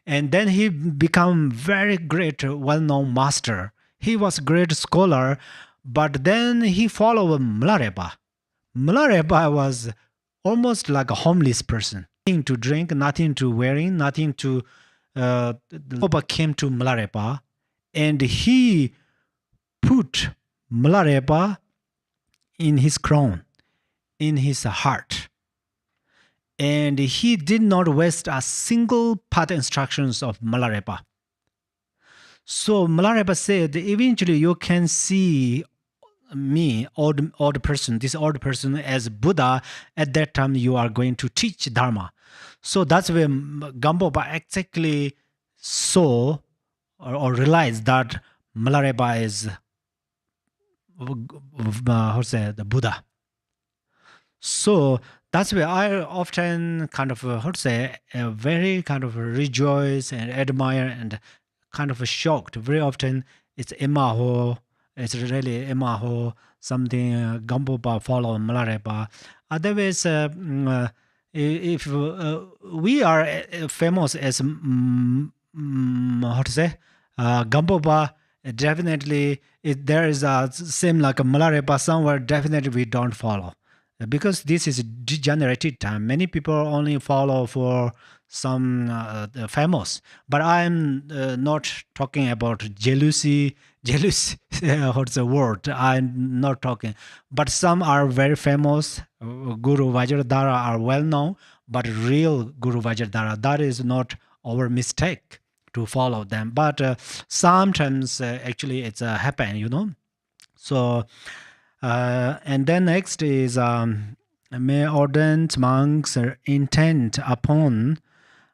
Speaker 2: And then he become very great, well-known master. He was great scholar, but then he followed Milarepa. Milarepa was almost like a homeless person. Nothing to drink, nothing to wearing, nothing to... Milarepa came to Milarepa, and he put Milarepa in his crown, in his heart. And he did not waste a single path instructions of Milarepa. So Milarepa said, eventually you can see me, old person, this old person as Buddha. At that time you are going to teach Dharma. So that's where Gampopa exactly saw or realized that Milarepa is the Buddha. So that's where I often kind of, very kind of rejoice and admire and kind of shocked. Very often it's Emaho, it's really Emaho, something Gampopa follow Milarepa. Otherwise, if we are famous as, Gampopa, definitely there is a same like a Milarepa somewhere, definitely we don't follow. Because this is degenerated time. Many people only follow for some famous. But I'm not talking about jealousy, what's the word? I'm not talking. But some are very famous. Guru Vajradhara are well known, but real Guru Vajradhara, that is not our mistake to follow them. But sometimes actually it's happen, So, and then next is may ordained monks are intent upon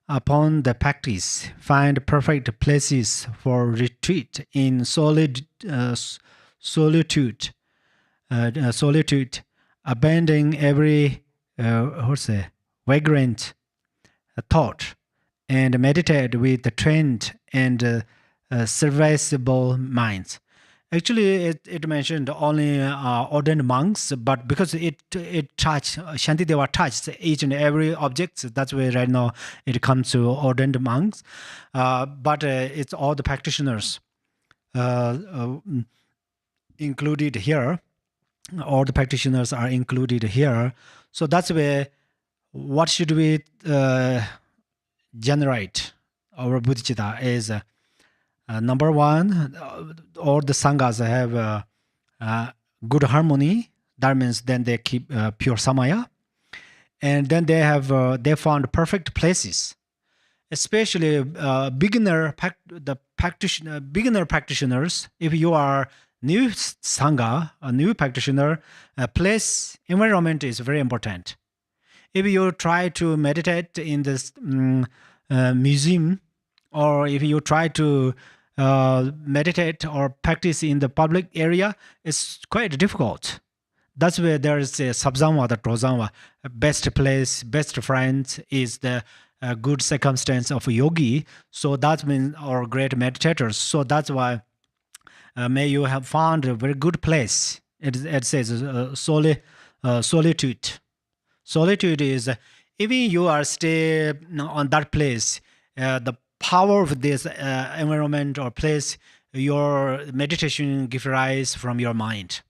Speaker 2: the practice, find perfect places for retreat in solitude, abandoning every vagrant thought, and meditate with the trained and serviceable minds. Actually, it mentioned only ordained monks, but because it touched, Shantideva touched each and every object, that's why right now it comes to ordained monks. But it's all the practitioners included here. All the practitioners are included here. So that's where, what should we generate our bodhicitta is... number one, all the sanghas have good harmony. That means then they keep pure samaya, and then they found perfect places. Especially beginner practitioners. If you are new sangha, a new practitioner, place environment is very important. If you try to meditate in this museum, or if you try to meditate or practice in the public area, it's quite difficult. That's where there is a Sabzangwa, the Trozangwa. Best place, best friend is the good circumstance of a yogi. So that means our great meditators. So that's why may you have found a very good place. It says solitude. Solitude is, even you are stay on that place, the power of this environment or place, your meditation gives rise from your mind.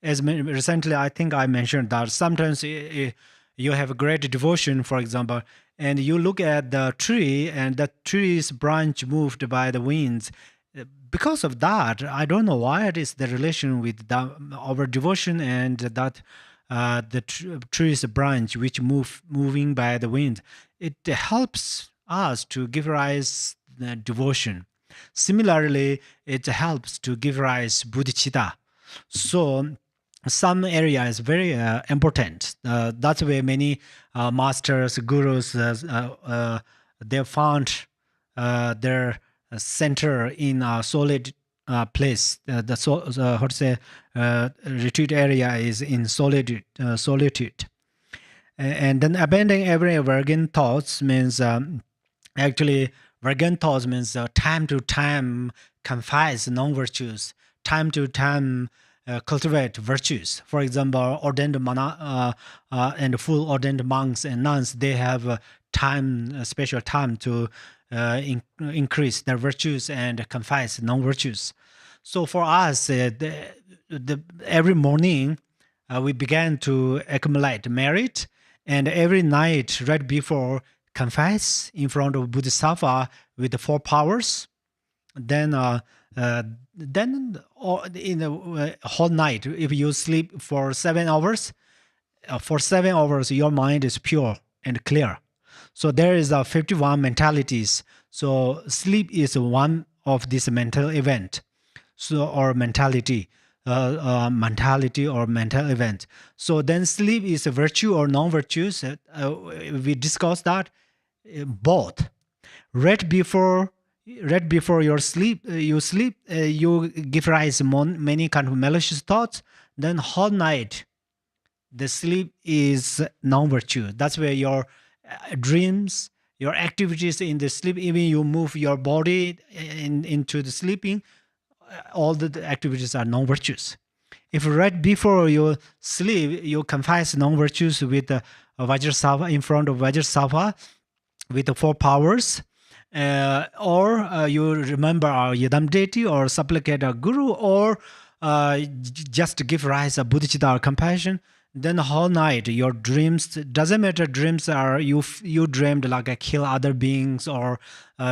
Speaker 2: As recently, I think I mentioned that sometimes you have a great devotion, for example, and you look at the tree and the tree's branch moved by the winds. Because of that, I don't know why it is the relation with our devotion and that the tree's branch which moving by the wind. It helps us to give rise the devotion. Similarly, it helps to give rise bodhicitta. So some area is very important. That's where many masters, gurus, they found their center in a solid place. Retreat area is in solitude. And then abandoning every vagrant thoughts means... Actually, vagrant thoughts means time to time confess non-virtues. Time to time cultivate virtues. For example, ordained and full ordained monks and nuns, they have special time to increase their virtues and confess non-virtues. So for us, every morning we began to accumulate merit, and every night right before confess in front of Bodhisattva with the 4 powers. Then in the whole night, if you sleep for 7 hours, your mind is pure and clear. So there is 51 mentalities. So sleep is one of this mental event, or mentality or mental event. So then sleep is a virtue or non-virtues. We discussed that both. Right before your sleep, you give rise many kind of malicious thoughts. Then whole night, the sleep is non-virtue. That's where your dreams, your activities in the sleep, even you move your body into the sleeping, all the activities are non-virtues. If right before you sleep, you confess non-virtues with Vajrasattva, in front of Vajrasattva with the 4 powers, or you remember our Yadam deity, or supplicate a guru, or just give rise a bodhicitta or compassion, then the whole night your dreams, doesn't matter, dreams are you dreamed like I kill other beings, or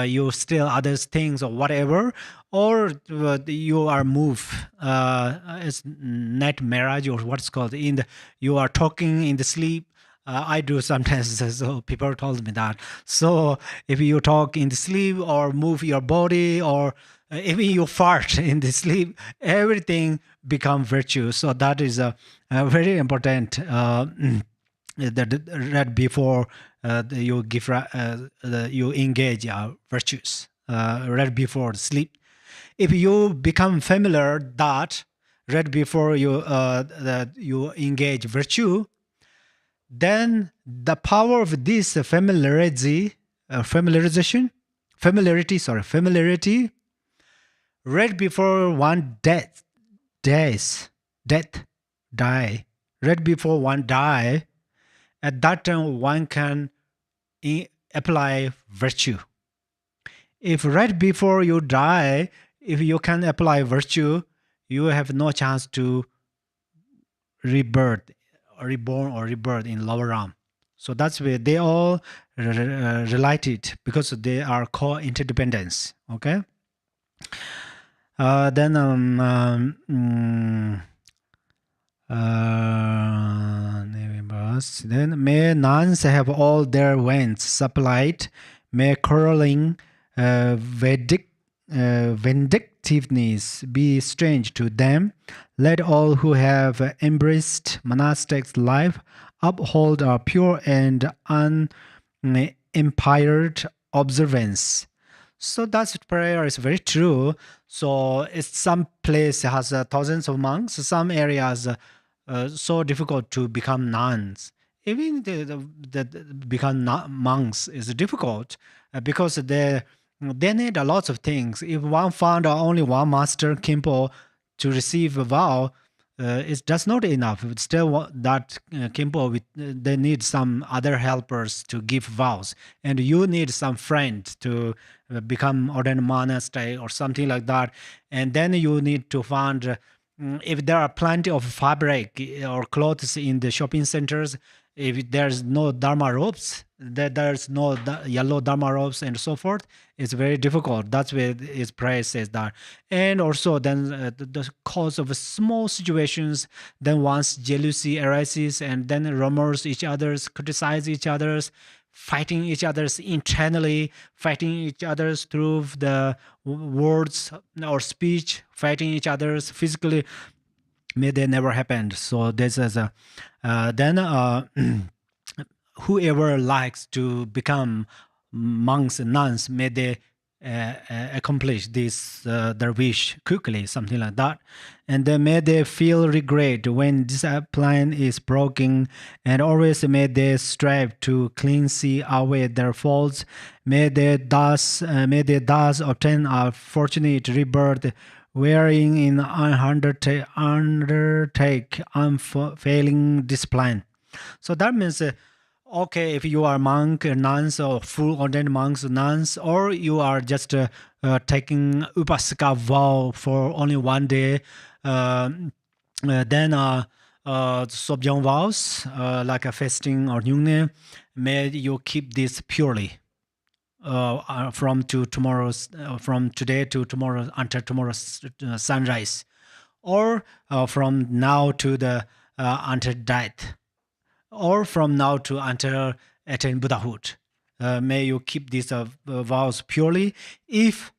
Speaker 2: you steal others things or whatever, or you are moved, it's night mirage or what's called, you are talking in the sleep. I do sometimes, so people told me that. So if you talk in the sleep or move your body, or even you fart in the sleep, everything become virtue. So that is a very important that right before you give you engage virtues right before sleep. If you become familiar that right before you you engage virtue, then the power of this familiarity, right before one die, right before one die, at that time one can apply virtue. If right before you die, if you can apply virtue, you have no chance to reborn or rebirth in lower realm. So that's where they all related, because they are co-interdependence. Okay. Then may nuns have all their wants supplied, may quarreling vindictiveness be strange to them. Let all who have embraced monastic life uphold a pure and unimpaired observance. So that prayer is very true. So it's some place has thousands of monks. Some areas so difficult to become nuns. Even the become monks is difficult because they need a lot of things. If one found only one master Khenpo to receive a vow, it's just not enough. Still, that Khenpo, they need some other helpers to give vows, and you need some friend to become ordained monastery or something like that. And then you need to find, if there are plenty of fabric or clothes in the shopping centers, if there's no dharma robes, there's no yellow dharma robes and so forth, it's very difficult. That's where his prayer says that. And also then the cause of small situations, then once jealousy arises, and then rumors each other's, criticize each other's, fighting each other's internally, fighting each other's through the words or speech, fighting each other's physically, may they never happen. So this is a then whoever likes to become monks and nuns, may they accomplish this their wish quickly, something like that. And then may they feel regret when discipline is broken, and always may they strive to cleanse away their faults. May they thus obtain a fortunate rebirth wherein in undertake unfailing discipline. So that means, okay, if you are monk, nuns, or full ordained monks, nuns, or you are just taking upasaka vow for only one day, then Sobjong vows, like a fasting or nyungne, may you keep this purely. From today to tomorrow until tomorrow's sunrise, or from now to the until death, or from now to until attain Buddhahood. May you keep these vows purely. If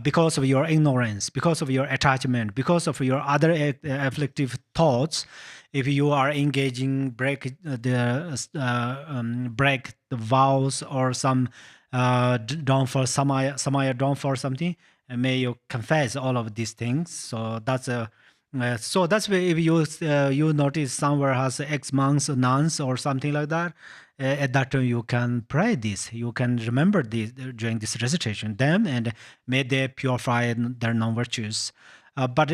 Speaker 2: because of your ignorance, because of your attachment, because of your other afflictive thoughts, if you are engaging, break the vows or some down for samaya down for something, and may you confess all of these things. So that's a so that's why if you notice somewhere has ex monks, nuns, or something like that, at that time you can pray this. You can remember this during this recitation, them, and may they purify their non-virtues. But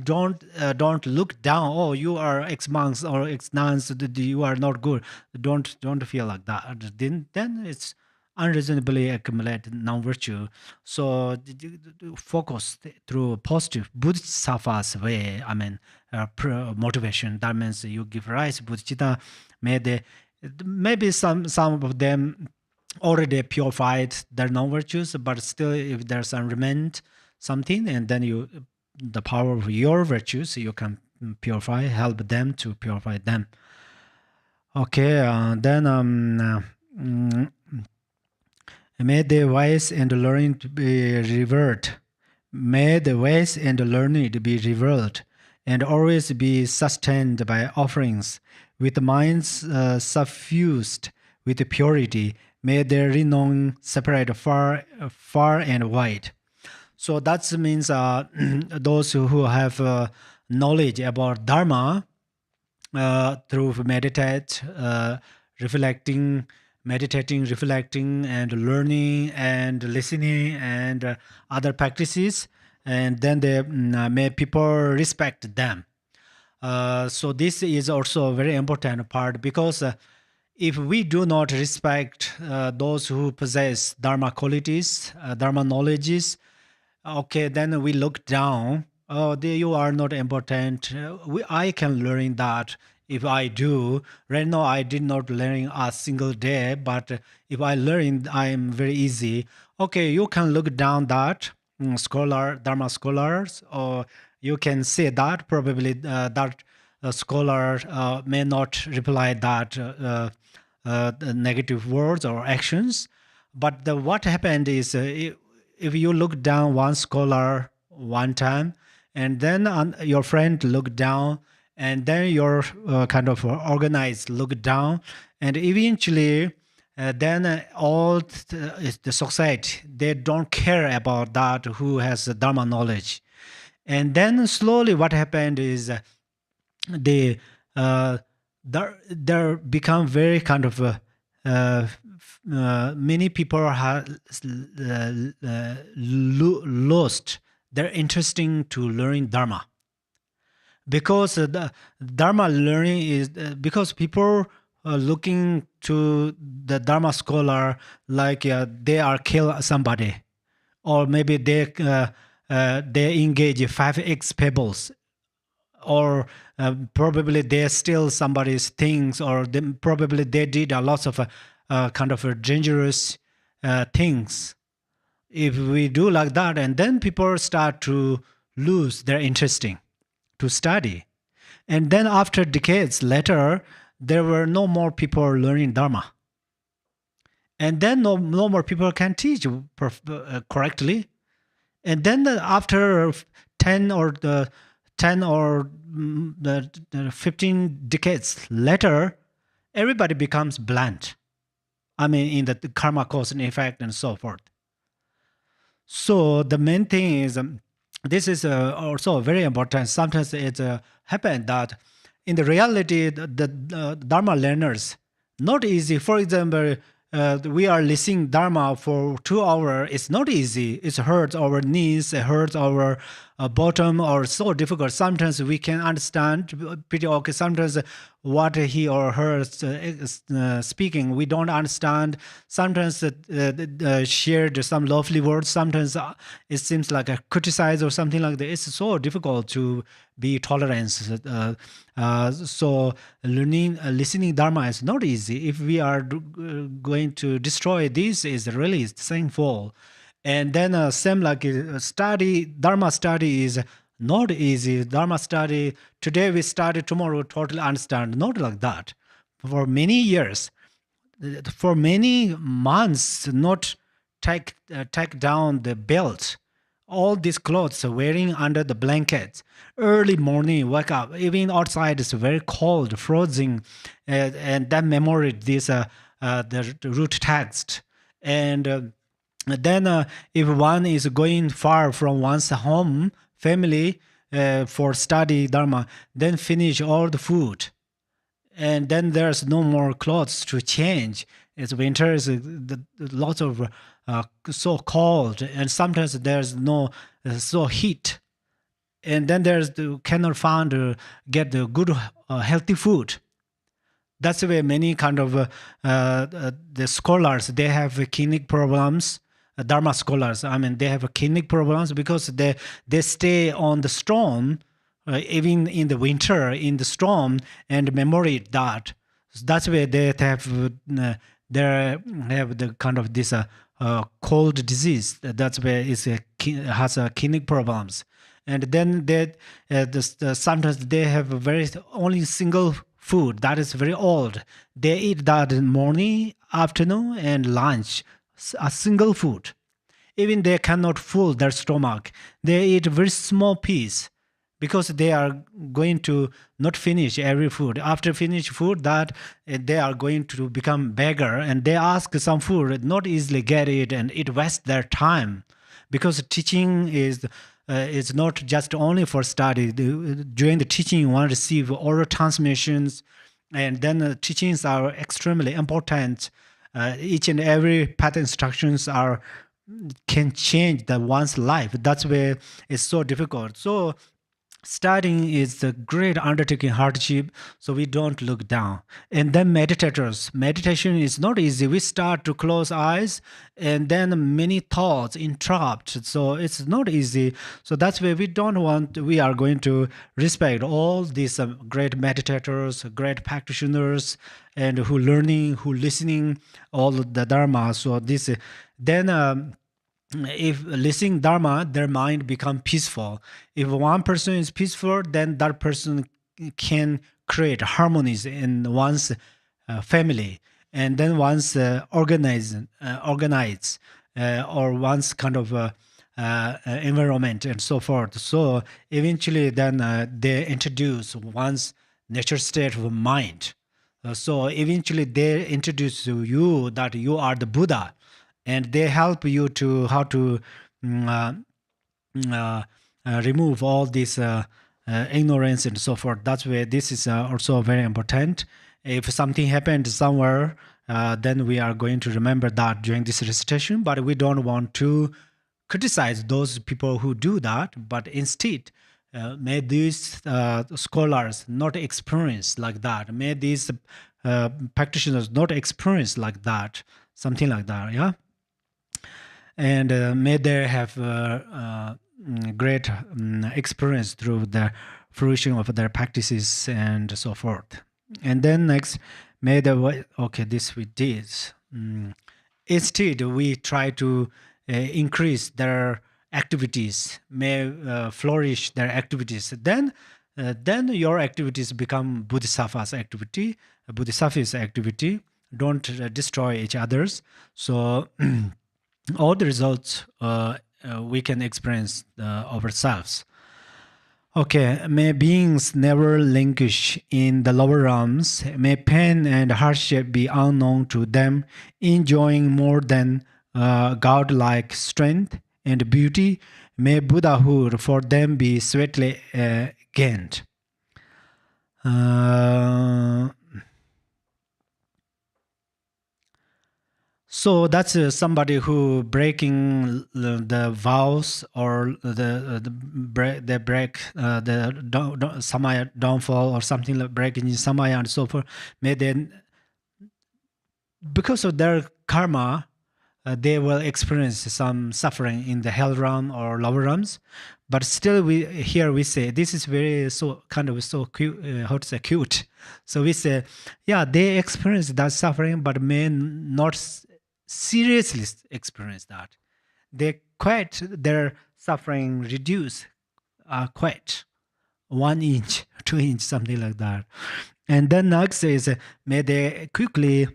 Speaker 2: don't look down. Oh, you are ex monks or ex nuns. You are not good. Don't feel like that. Then it's unreasonably accumulate non-virtue. So focus through positive Bodhisattva's way. I mean, motivation. That means you give rise bodhicitta. Maybe some of them already purified their non-virtues, but still, if there's some remained something, and then the power of your virtues, you can purify, help them to purify them. Okay, then. May the wise and learning to be revered. May the wise and learned be revered, and always be sustained by offerings, with minds suffused with purity. May their renown separate far and wide. So that means those who have knowledge about Dharma through meditating, reflecting, and learning, and listening, and other practices, and then may people respect them. So this is also a very important part, because if we do not respect those who possess Dharma qualities, Dharma knowledges, okay, then we look down. Oh, you are not important. I can learn that if I do. Right now, I did not learn a single day, but if I learn, I am very easy. Okay, you can look down that Dharma scholars, or you can say that probably that scholar may not reply that negative words or actions. But what happened is, if you look down one scholar one time, and then your friend look down, and then your kind of organized look down, and eventually then all the society, they don't care about that who has the Dharma knowledge. And then slowly what happened is they there become very kind of many people have lost their interest to learning Dharma, because the Dharma learning is because people are looking to the Dharma scholar like they are kill somebody, or maybe they engage 5x pebbles, or probably they steal somebody's things, or probably they did a lot of kind of dangerous things. If we do like that, and then people start to lose their interest to study. And then after decades later, there were no more people learning Dharma. And then no more people can teach correctly. And then after 10 or 15 decades later, everybody becomes blunt. I mean, in the karma, cause and effect, and so forth. So the main thing is, this is also very important. Sometimes it happens that in the reality, the Dharma learners, not easy. For example, we are listening Dharma for 2 hours. It's not easy. It hurts our knees. It hurts our bottom, or so difficult. Sometimes we can understand pretty okay. Sometimes what he or her is speaking, we don't understand. Sometimes shared some lovely words. Sometimes it seems like a criticize or something like that. It's so difficult to be tolerant. So listening Dharma is not easy. If we are going to destroy this, is really sinful. And then same like study, Dharma study is not easy. Dharma study, today we study, tomorrow totally understand. Not like that. For many years, for many months, not take down the belt. All these clothes are wearing under the blankets. Early morning, wake up. Even outside is very cold, frozen, and then memory this the root text. And then if one is going far from one's home, family, for study Dharma, then finish all the food. And then there's no more clothes to change. It's winter, is lots of so cold, and sometimes there's no so heat. And then there's cannot find get the good healthy food. That's why many kind of the scholars, they have kidney problems. Dharma scholars, I mean, they have kidney problems because they stay on the storm, even in the winter, in the storm, and memory that. So that's why they have the kind of this cold disease. That's where has kidney problems. And then sometimes they have a very only single food that is very old. They eat that in morning, afternoon, and lunch, a single food. Even they cannot fill their stomach. They eat very small piece because they are going to not finish every food. After finish food, that they are going to become beggar, and they ask some food, not easily get it, and it wastes their time because teaching is not just only for study. During the teaching, you want to receive oral transmissions, and then teachings are extremely important. Each and every path instructions can change one's life. That's where it's so difficult. So studying is a great undertaking, hardship, so we don't look down. And then meditators, meditation is not easy. We start to close eyes, and then many thoughts interrupt, so it's not easy. So that's why we are going to respect all these great meditators, great practitioners, and who learning, who listening all the Dharma. So this then if listening Dharma, their mind become peaceful. If one person is peaceful, then that person can create harmonies in one's family, and then one's organize or one's kind of environment and so forth. So eventually, then they introduce one's nature state of mind. So eventually, they introduce to you that you are the Buddha, and they help you to how to remove all this ignorance and so forth. That's where this is also very important. If something happened somewhere, then we are going to remember that during this recitation, but we don't want to criticize those people who do that, but instead, may these scholars not experience like that. May these practitioners not experience like that, something like that, yeah? And may they have great experience through the fruition of their practices and so forth. And then next, may the okay, this we did. Instead, we try to increase their activities, may flourish their activities. Then your activities become Bodhisattva's activity, Bodhisattva's activity. Don't destroy each others. So. All the results we can experience ourselves. Okay, may beings never languish in the lower realms. May pain and hardship be unknown to them, enjoying more than godlike strength and beauty. May Buddhahood for them be sweetly gained. So that's somebody who breaking the vows or they break the samaya downfall or something like breaking in samaya and so forth. May then, because of their karma, they will experience some suffering in the hell realm or lower realms. But still, we say this is very so kind of so cute. How to say cute? So we say, yeah, they experience that suffering, but may not seriously experience that. They quite their suffering reduce quite 1 inch, 2 inch, something like that. And then next is may they quickly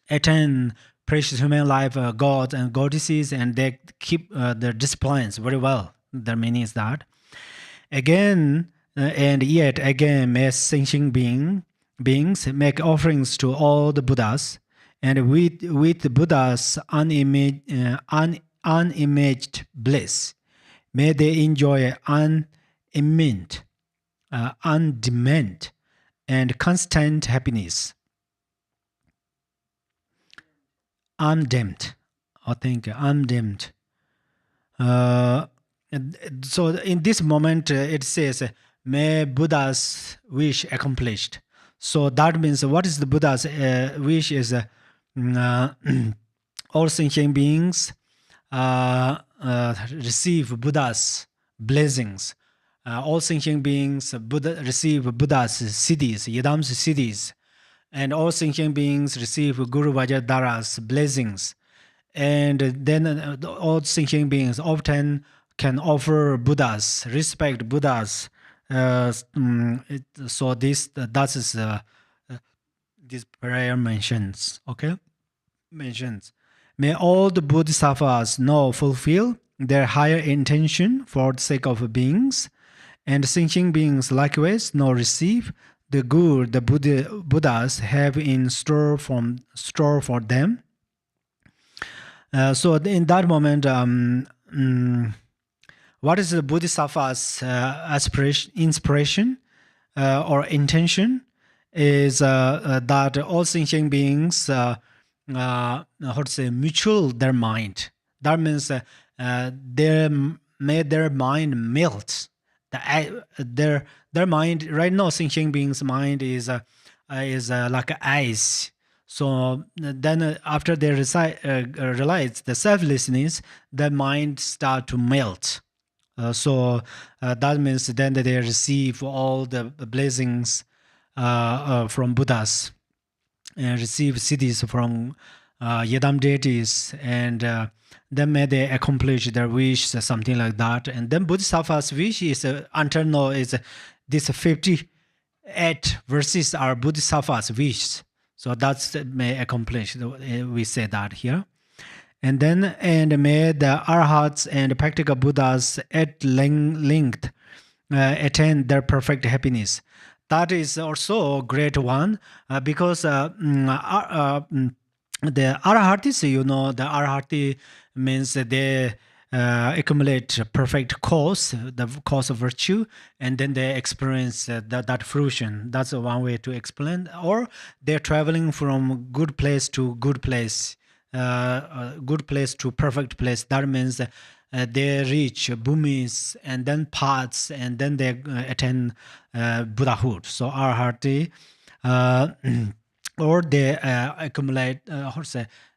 Speaker 2: attain precious human life, gods and goddesses, and they keep their disciplines very well. The meaning is that. Again, and yet again, may sentient beings make offerings to all the Buddhas, and with the Buddha's unimaged bliss, may they enjoy undimmed and constant happiness. Undimmed, I think undimmed. So in this moment, it says, may Buddha's wish accomplished. So that means what is the Buddha's wish is all sentient beings receive Buddha's blessings. All sentient beings receive Buddha's siddhis, Yadam's siddhis. And all sentient beings receive Guru Vajradhara's blessings. And then all sentient beings often can offer Buddhas, respect Buddhas. So this prayer mentions, okay? Mentions. May all the Bodhisattvas now fulfill their higher intention for the sake of beings, and sentient beings likewise now receive the good the Buddhas have in store for them. So in that moment, what is the Bodhisattva's aspiration, inspiration, or intention? Is that all sentient beings, how to say, mutual their mind. That means may their mind melt. Their mind right now, sentient beings' mind is like ice. So then after they realize the selflessness, their mind start to melt. So that means then they receive all the blessings from Buddhas and receive siddhis from Yadam deities, and then may they accomplish their wish, something like that. And then Bodhisattva's wish is until now is this 58 verses are Bodhisattva's wish. So that's may accomplish. We say that here. And then may the Arhats and practical Buddhas at length attain their perfect happiness. That is also a great one because the Arhatis, the Arhati means that they accumulate perfect cause, the cause of virtue, and then they experience that fruition. That's one way to explain. Or they're traveling from good place to good place, good place to perfect place. That means they reach bhumis and then paths, and then they attain Buddhahood. So Arhati, or they accumulate,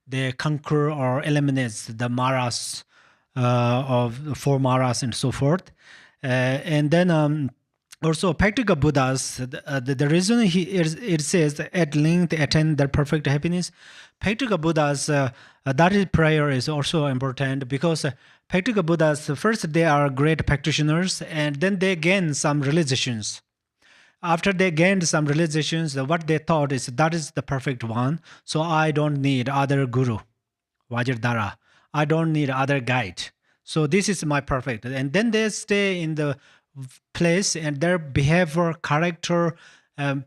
Speaker 2: they conquer or eliminate the maras of 4 maras and so forth. And then also practical Buddhas, the reason it says at length attain their perfect happiness. Practical Buddhas, that is prayer is also important because practical Buddhas, first they are great practitioners, and then they gain some realizations. After they gained some realizations, what they thought is that is the perfect one. So I don't need other guru, Vajradhara. I don't need other guide. So this is my perfect. And then they stay in the place, and their behavior, character,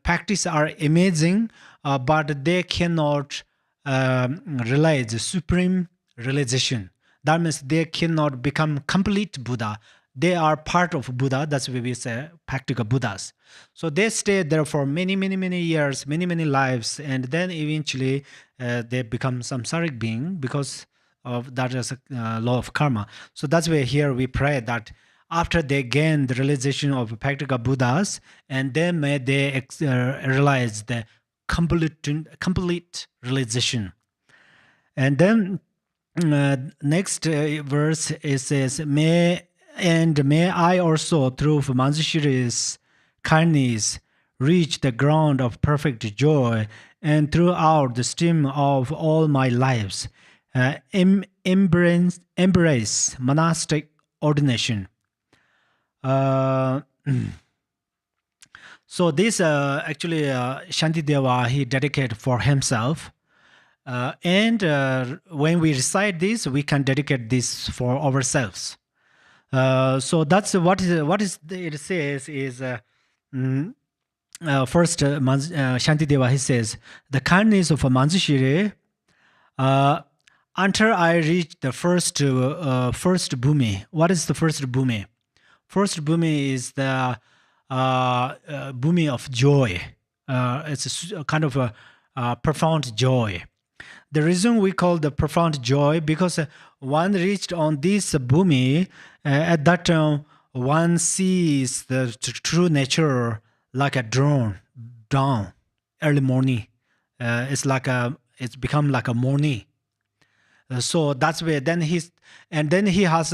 Speaker 2: practice are amazing, but they cannot realize the supreme realization. That means they cannot become complete Buddha. they are part of Buddha. That's why we say practical Buddhas. So they stay there for many, many, many years, many, many lives, and then eventually they become samsaric being because of that is a law of karma. So that's why here we pray that after they gain the realization of practical Buddhas, and then may they realize the complete realization. And then next verse it says, may I also through Manjushri's kindness reach the ground of perfect joy, and throughout the stream of all my lives embrace monastic ordination. So this actually Shantideva he dedicated for himself. And when we recite this, we can dedicate this for ourselves. So that's what it says is first Shantideva he says, the kindness of Manjushri until I reach the first bhumi. What is the first bhumi? First bhumi is the bhumi of joy. It's a kind of a profound joy. The reason we call the profound joy, because one reached on this bhumi, at that time one sees the true nature like a dawn, early morning. It's become like a morning. So that's where then he has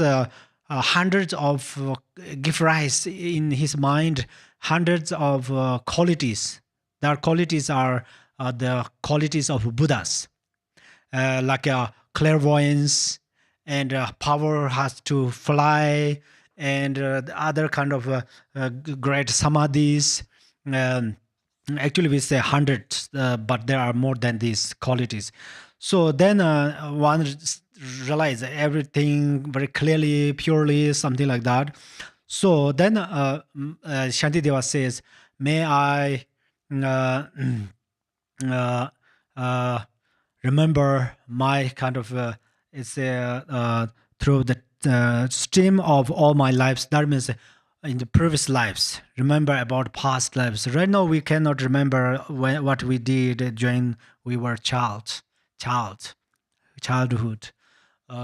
Speaker 2: hundreds of gift rights in his mind, hundreds of qualities. Their qualities are the qualities of Buddhas. Like clairvoyance and power has to fly, and other kind of great samadhis. Actually, we say hundreds, but there are more than these qualities. So then one realizes everything very clearly, purely, something like that. So then Shantideva says, may I remember my kind of through the stream of all my lives. That means in the previous lives, remember about past lives. Right now we cannot remember what we did during we were childhood.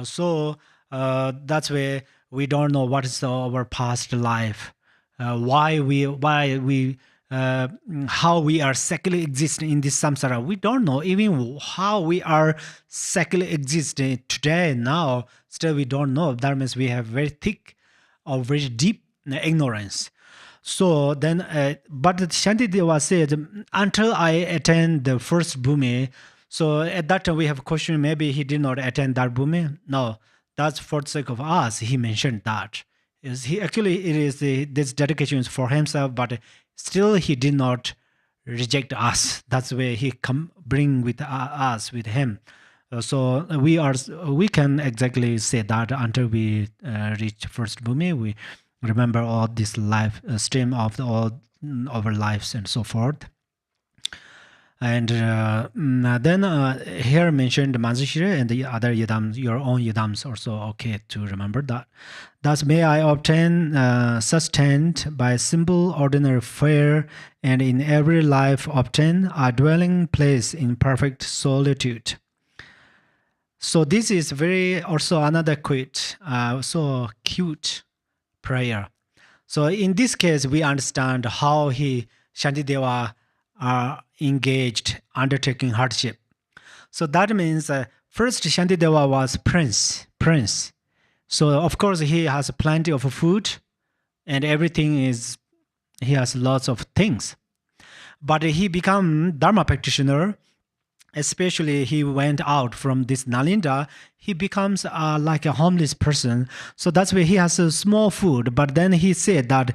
Speaker 2: So that's why we don't know what is our past life, why we how we are secularly existing in this samsara. We don't know even how we are secularly existing today, now. Still, we don't know. That means we have very thick or very deep ignorance. So then, but Shantideva said, until I attend the first bhumi. So at that time, we have a question, maybe he did not attend that bhumi. No, that's for the sake of us. He mentioned that. This dedication is for himself, but still he did not reject us. That's why he bring with us with him. So we can exactly say that until we reach first bhumi, we remember all this life stream of all our lives and so forth. And then here mentioned Manjushri and the other yidams, your own yidams also okay to remember that. Thus may I obtain sustained by simple ordinary fare, and in every life obtain a dwelling place in perfect solitude. So this is very also another quote, so cute prayer. So in this case, we understand how Shantideva engaged undertaking hardship. So that means first Shantideva was prince. So of course he has plenty of food and everything he has lots of things. But he become Dharma practitioner, especially he went out from this Nalinda, he becomes like a homeless person. So that's why he has a small food. But then he said that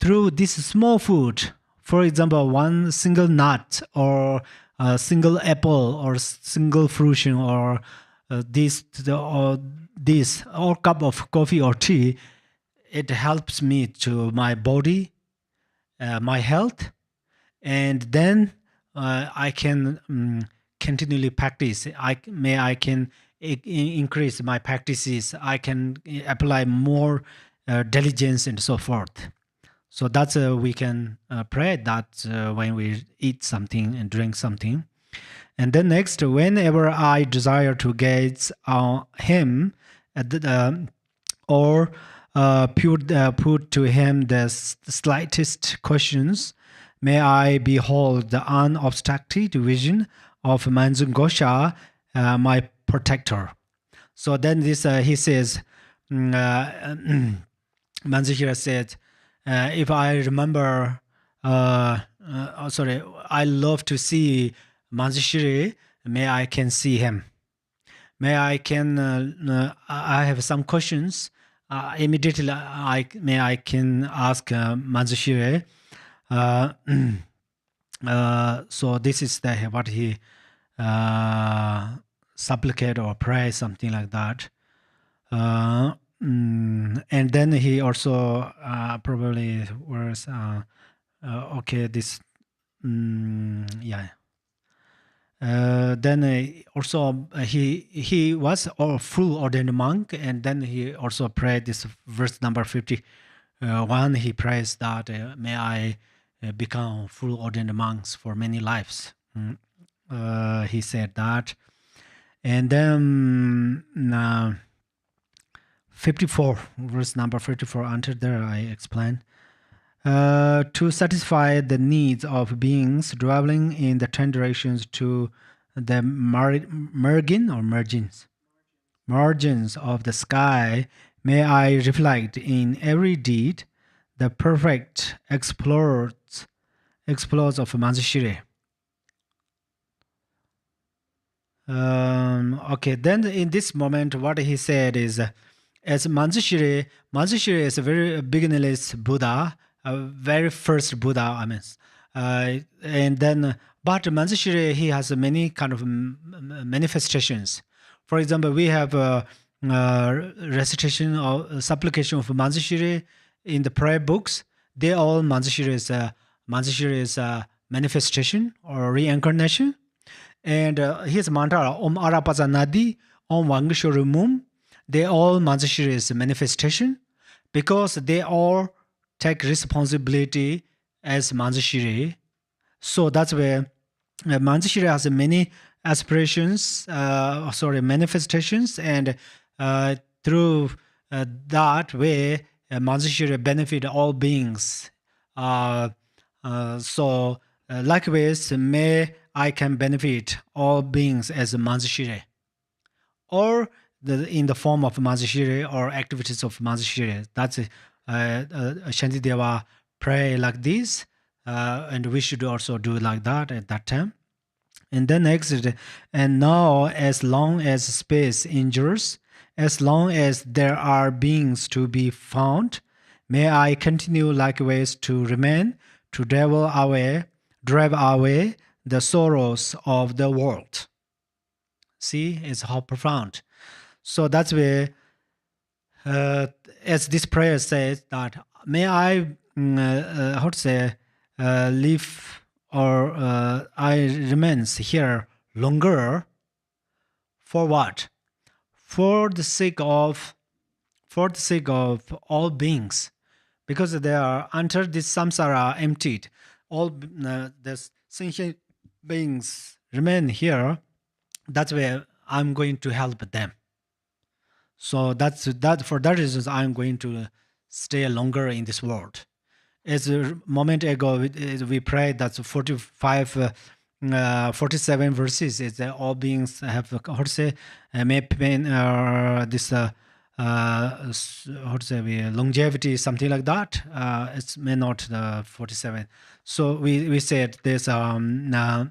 Speaker 2: through this small food, for example, one single nut or a single apple or single fruition or this or cup of coffee or tea, it helps me to my body, my health, and then I can continually practice. I can increase my practices. I can apply more diligence, and so forth. So that's we can pray that when we eat something and drink something. And then next, whenever I desire to gaze on him or put to him the slightest questions, may I behold the unobstructed vision of Manzungosha, my protector. So then this he says, Manzushira said, if I remember, I love to see Manzushiri, may I can see him. May I can, I have some questions. Immediately, I can ask Manzushiri. So this is what he supplicate or pray, something like that. And then he also probably was okay. This yeah. Then also he was a full ordained monk, and then he also prayed this verse number 51. He prays that may I become full ordained monks for many lives. He said that, and then 54 verse number 54 until there I explain. To satisfy the needs of beings dwelling in the 10 directions to the margins of the sky, may I reflect in every deed the perfect exploits of Manzushiri. Okay, then in this moment, what he said is, as Manzushiri is a very beginnerless Buddha, very first Buddha, I mean, and then, but Manzushiri, he has many kind of manifestations. For example, we have recitation or supplication of Manzushiri in the prayer books. They all Manzushiri's manifestation or reincarnation. And his mantra, Om Arapaza Nadi, Om Wangshuru Mum, they all Manzushiri's manifestation because they all take responsibility as Manzushiri. So that's where Manzushiri has many aspirations, manifestations, and through that way, Manzushiri benefit all beings. So likewise, may I can benefit all beings as a Manzushiri, or in the form of Manzushiri or activities of Manzushiri. That's Shantideva pray like this, and we should also do like that at that time. And then next, and now as long as space endures, as long as there are beings to be found, may I continue likewise to remain, to drive away the sorrows of the world. See, it's how profound. So that's where, as this prayer says, that may I, live or I remains here longer. For what? For the sake of all beings, because they are under this samsara emptied. All the sentient beings remain here. That's where I'm going to help them. So for that reason, I'm going to stay longer in this world. As a moment ago, we prayed that 47 verses is that all beings have longevity, something like that. It's may not 47. So we said there's the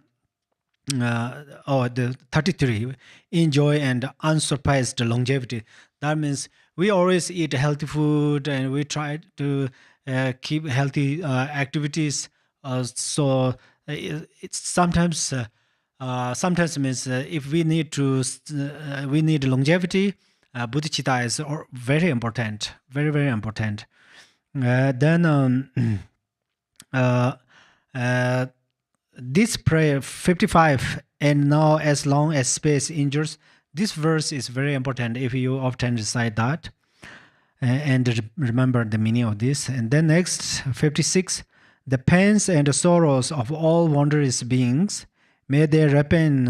Speaker 2: 33, enjoy and unsurpassed longevity. That means we always eat healthy food and we try to keep healthy activities. So it's sometimes means if we need longevity, bodhicitta is very important, very, very important. Then this prayer 55, and now as long as space endures, this verse is very important if you often recite that. and remember the meaning of this. And then next, 56, the pains and sorrows of all wondrous beings, may they repent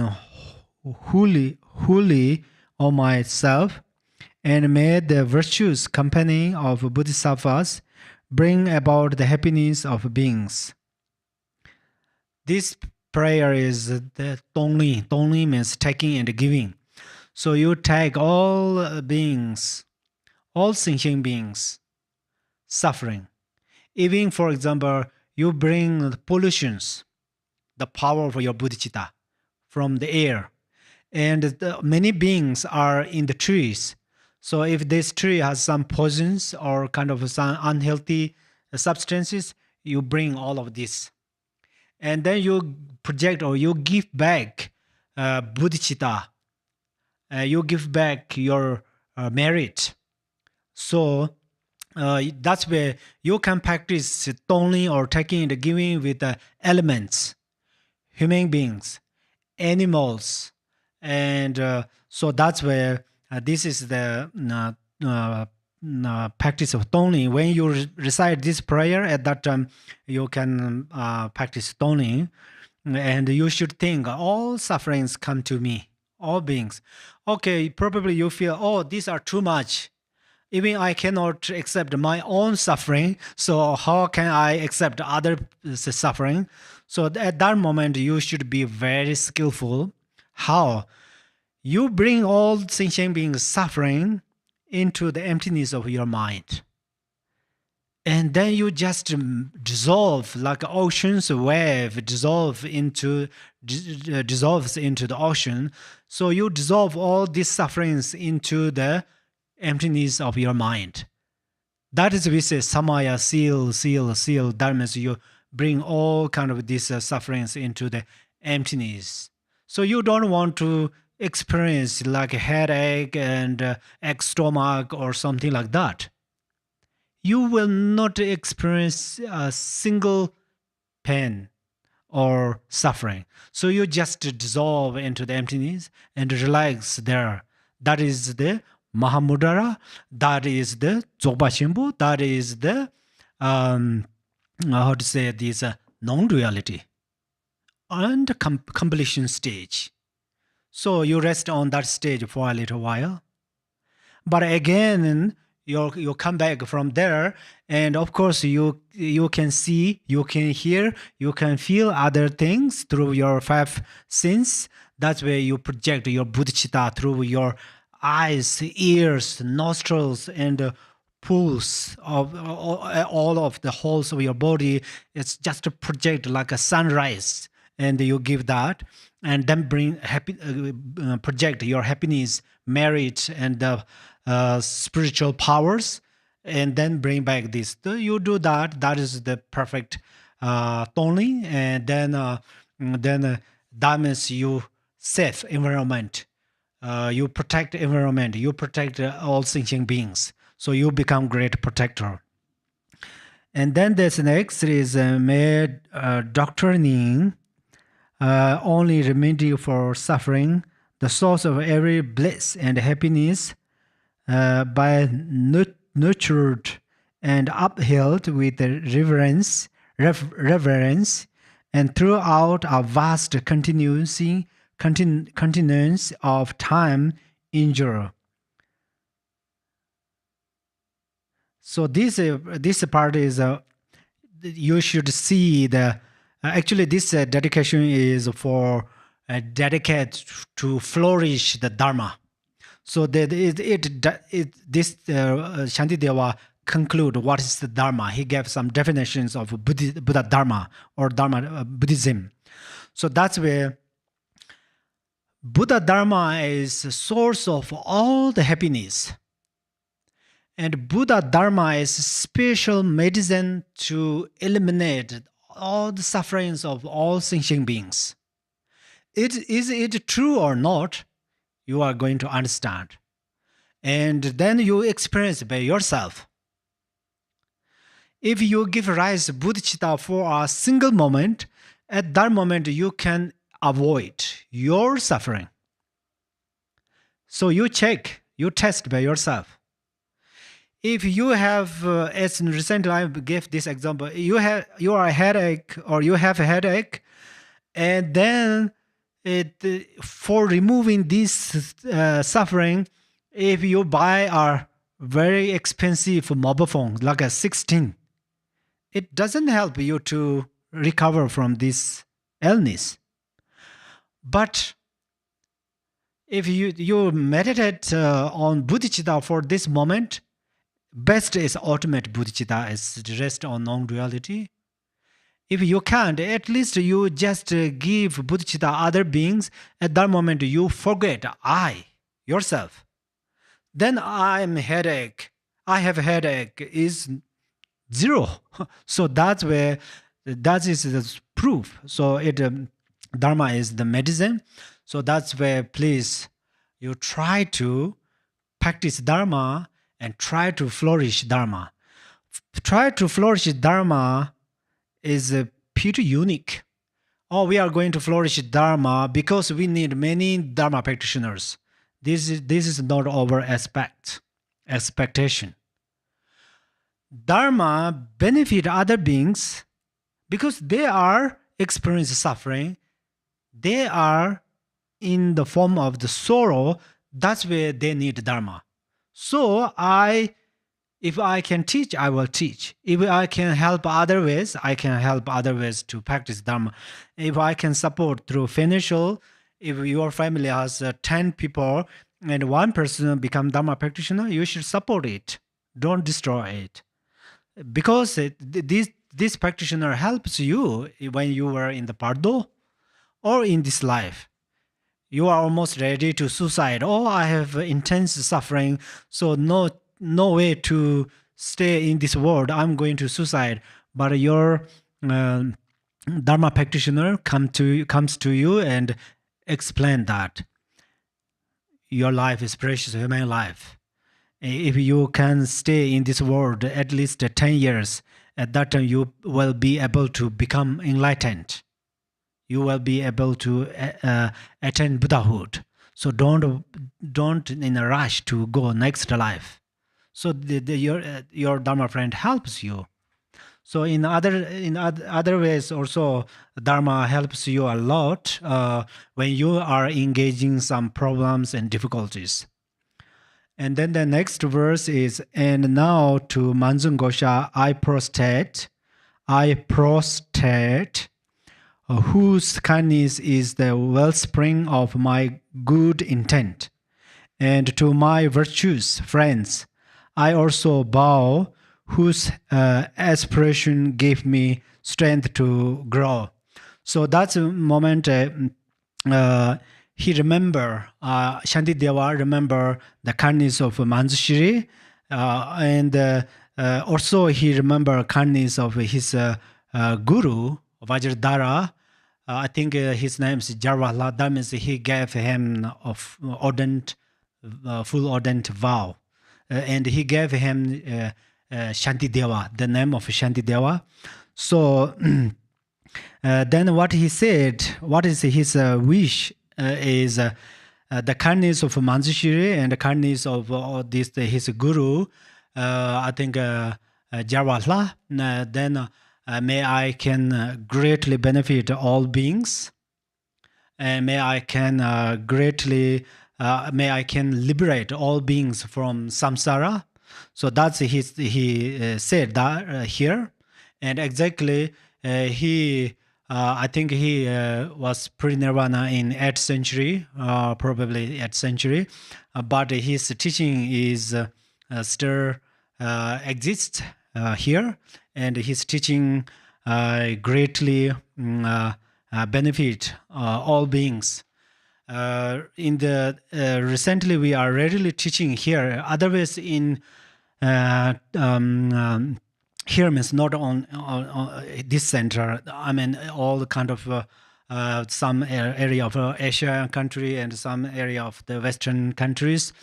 Speaker 2: wholly on myself, and may the virtuous company of Bodhisattvas bring about the happiness of beings. This prayer is the Tongli. Tongli means taking and giving. So you take all beings, all sentient beings, suffering. Even, for example, you bring pollutions, the power of your bodhicitta from the air. And many beings are in the trees. So if this tree has some poisons or kind of some unhealthy substances, you bring all of this. And then you project or you give back bodhicitta. You give back your merit. So that's where you can practice tongli or taking and giving with the elements, human beings, animals. And so that's where this is the practice of tongli. When you recite this prayer, at that time you can practice tongli, and you should think all sufferings come to me, all beings. Okay, probably you feel, oh, these are too much. Even I cannot accept my own suffering, so how can I accept other suffering? So at that moment, you should be very skillful. How? You bring all sentient beings suffering into the emptiness of your mind. And then you just dissolve like ocean's wave dissolves into the ocean. So you dissolve all these sufferings into the emptiness of your mind. That is, we say samaya, seal. That means you bring all kind of these sufferings into the emptiness. So you don't want to experience like a headache and ache stomach or something like that. You will not experience a single pain or suffering. So you just dissolve into the emptiness and relax there. That is the Mahamudara, that is the Dzogpa Shimbu, that is the, how to say this, non-duality and completion stage. So you rest on that stage for a little while. But again, you come back from there, and of course you can see, you can hear, you can feel other things through your five senses. That's where you project your bodhicitta through your eyes, ears, nostrils, and pulse of all of the holes of your body. It's just a project like a sunrise, and you give that, and then bring project your happiness, merit, and spiritual powers, and then bring back this. So you do that. That is the perfect tongli, and then that means you safe environment. You protect environment. You protect all sentient beings. So you become great protector. And then this next is may doctrining only remedy for suffering, the source of every bliss and happiness, by nurtured and upheld with reverence, and throughout a vast continuance of time endure. So this part is you should see the actually this dedication is for dedicate to flourish the Dharma. So that this Shantideva conclude what is the Dharma. He gave some definitions of Buddha Dharma or Dharma Buddhism. So that's where Buddha Dharma is the source of all the happiness. And Buddha Dharma is special medicine to eliminate all the sufferings of all sentient beings. Is it true or not? You are going to understand. And then you experience by yourself. If you give rise to bodhicitta for a single moment, at that moment you can avoid your suffering. So you check, you test by yourself. if you have, as recently I gave this example, you are a headache or you have a headache, and then for removing this suffering, if you buy a very expensive mobile phone like a 16, it doesn't help you to recover from this illness. But if you meditate on bodhicitta for this moment, best is ultimate bodhicitta, is rest on non-duality. If you can't, at least you just give bodhicitta other beings. At that moment, you forget I, yourself. Then I have a headache is zero. So that's where, that is the proof. So Dharma is the medicine. So that's where, please, you try to practice Dharma and try to flourish Dharma. Try to flourish Dharma is pretty unique. Oh, we are going to flourish Dharma because we need many Dharma practitioners. This is not our expectation. Dharma benefit other beings because they are experiencing suffering. They are in the form of the sorrow. That's where they need Dharma. So if I can teach, I will teach. If I can help other ways, I can help other ways to practice Dharma. If I can support through financial, if your family has 10 people and one person become Dharma practitioner, you should support it. Don't destroy it. Because this practitioner helps you when you were in the Pardo or in this life. You are almost ready to suicide. Oh, I have intense suffering, so no way to stay in this world. I'm going to suicide. But your Dharma practitioner comes to you and explain that your life is precious, human life. If you can stay in this world at least 10 years, at that time you will be able to become enlightened. You will be able to attain Buddhahood. So don't in a rush to go next life. So your Dharma friend helps you. So in other ways also, Dharma helps you a lot when you are engaging some problems and difficulties. And then the next verse is, and now to Manzun Gosha I prostrate, whose kindness is the wellspring of my good intent. And to my virtuous friends, I also bow, whose aspiration gave me strength to grow. So that's a moment he remember, Shantideva remember the kindness of Manjushri, and also he remember kindness of his guru, Vajradhara. I think his name is Jarvala. That means he gave him a full ordained vow. And he gave him Shantideva, the name of Shantideva. So then what he said, what is his wish is the kindness of Manjushri and the kindness of his guru, I think Jarvala, then may I can greatly benefit all beings, and may I can liberate all beings from samsara. So that's he said that here, and exactly I think he was pre-nirvana in 8th century, probably 8th century, but his teaching is still exists here, and his teaching greatly benefit all beings. In the recently we are readily teaching here. Otherwise, in here means not on this center. I mean, all the kind of some area of Asia country and some area of the Western countries.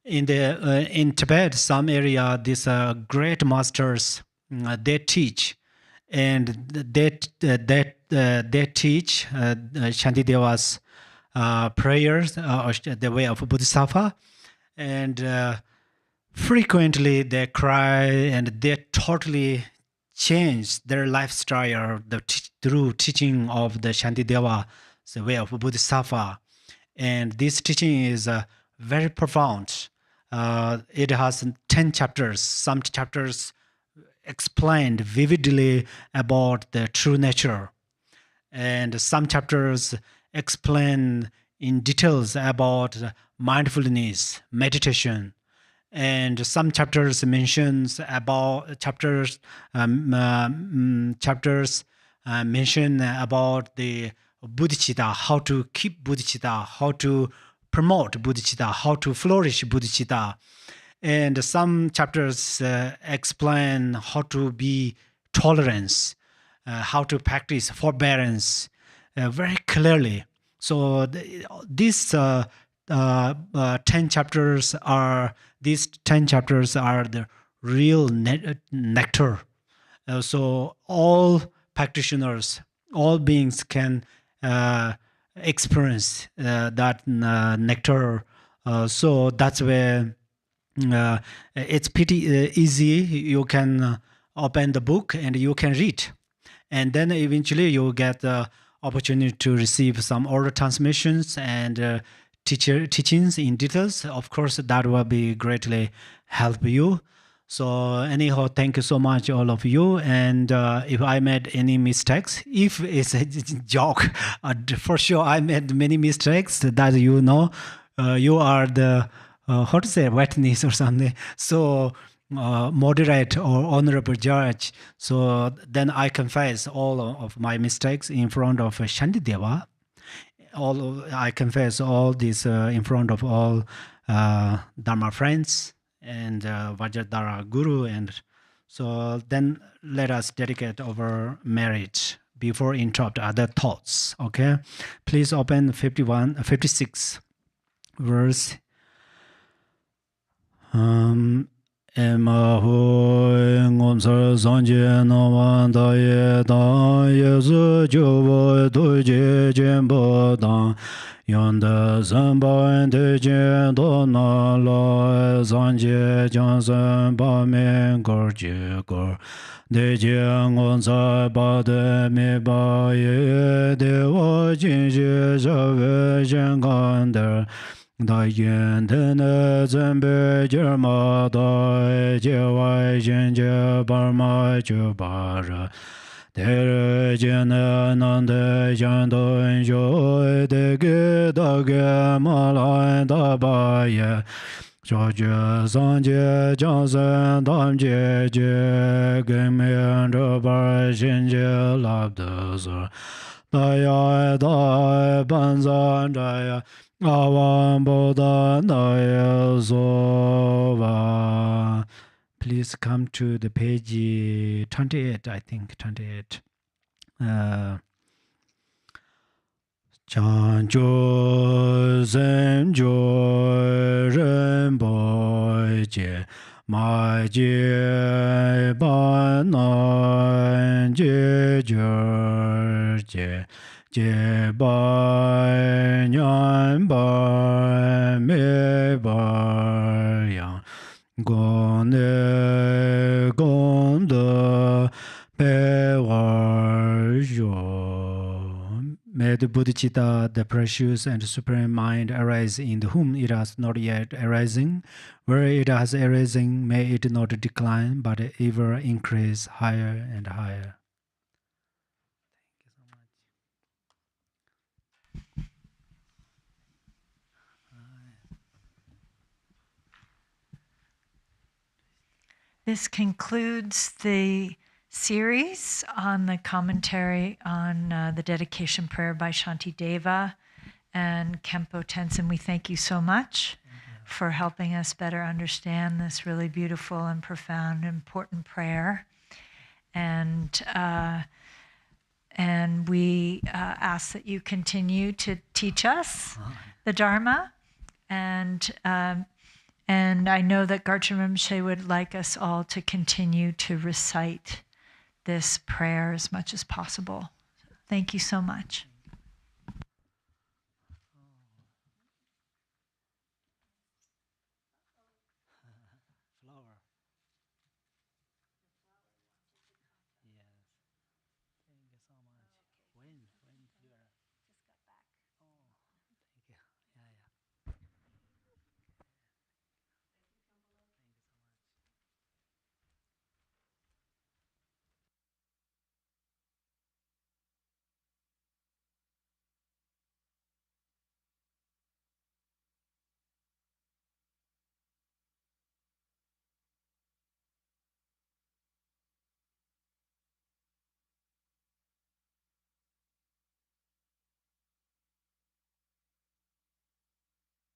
Speaker 2: In Tibet, some area, these great masters they teach, and they teach Shantideva's prayers, or the way of Bodhisattva, and frequently they cry and they totally change their lifestyle through teaching of the Shantideva, the way of Bodhisattva. And this teaching is very profound. It has 10 chapters. Some chapters explained vividly about the true nature. And some chapters explain in details about mindfulness, meditation. And some chapters mentions about mention about the bodhicitta, how to keep bodhicitta, how to promote bodhicitta, how to flourish bodhicitta. And some chapters explain how to be tolerance, how to practice forbearance very clearly. So these 10 chapters are the real nectar. So all practitioners, all beings can experience that nectar. So that's where it's pretty easy. You can open the book and you can read. And then eventually you get the opportunity to receive some oral transmissions and teachings in details. Of course, that will be greatly help you. So anyhow, thank you so much, all of you. And if I made any mistakes, if it's a joke, for sure I made many mistakes that you know. You are the, how to say, witness or something. So moderate or honorable judge. So then I confess all of my mistakes in front of Shantideva. I confess all this in front of all Dharma friends and Vajradhara Guru. And so then let us dedicate our marriage before interrupt other thoughts. Okay, please open 56 verse. Ema hu ngom sar sanje no wan da ye su ju bo tu je jen bo da yon da san ba en de jen do na la sanje jan san ba me gor je gor de je ngon sa ba de me ba ye de wo jin je sa ve jen gan der da yen de ne zen be jer ma da je wai jen je bar ma je bar de re je ne nan de jan do jo de ge da ge ma la da ba ye jo je san je jang san dam je je ge me ro bar jen je la de zo da ya da ban zan da ya Please come to the page 28, I think, 28. Chanjo Zenjo Renpo Je Ma Je Ban Nan Je Jur Je Je Ba Nyan Ba Me Ba Yang Gon Ne Gon De Pe War Jo. May the bodhicitta, the precious and supreme mind, arise in whom it has not yet arising. Where it has arising, may it not decline, but ever increase higher and higher.
Speaker 3: This concludes the series on the commentary on the dedication prayer by Shantideva and Khenpo Tenzin. We thank you so much for helping us better understand this really beautiful and profound, important prayer. And we ask that you continue to teach us the Dharma. And I know that Garchen Rinpoche would like us all to continue to recite this prayer as much as possible. Thank you so much.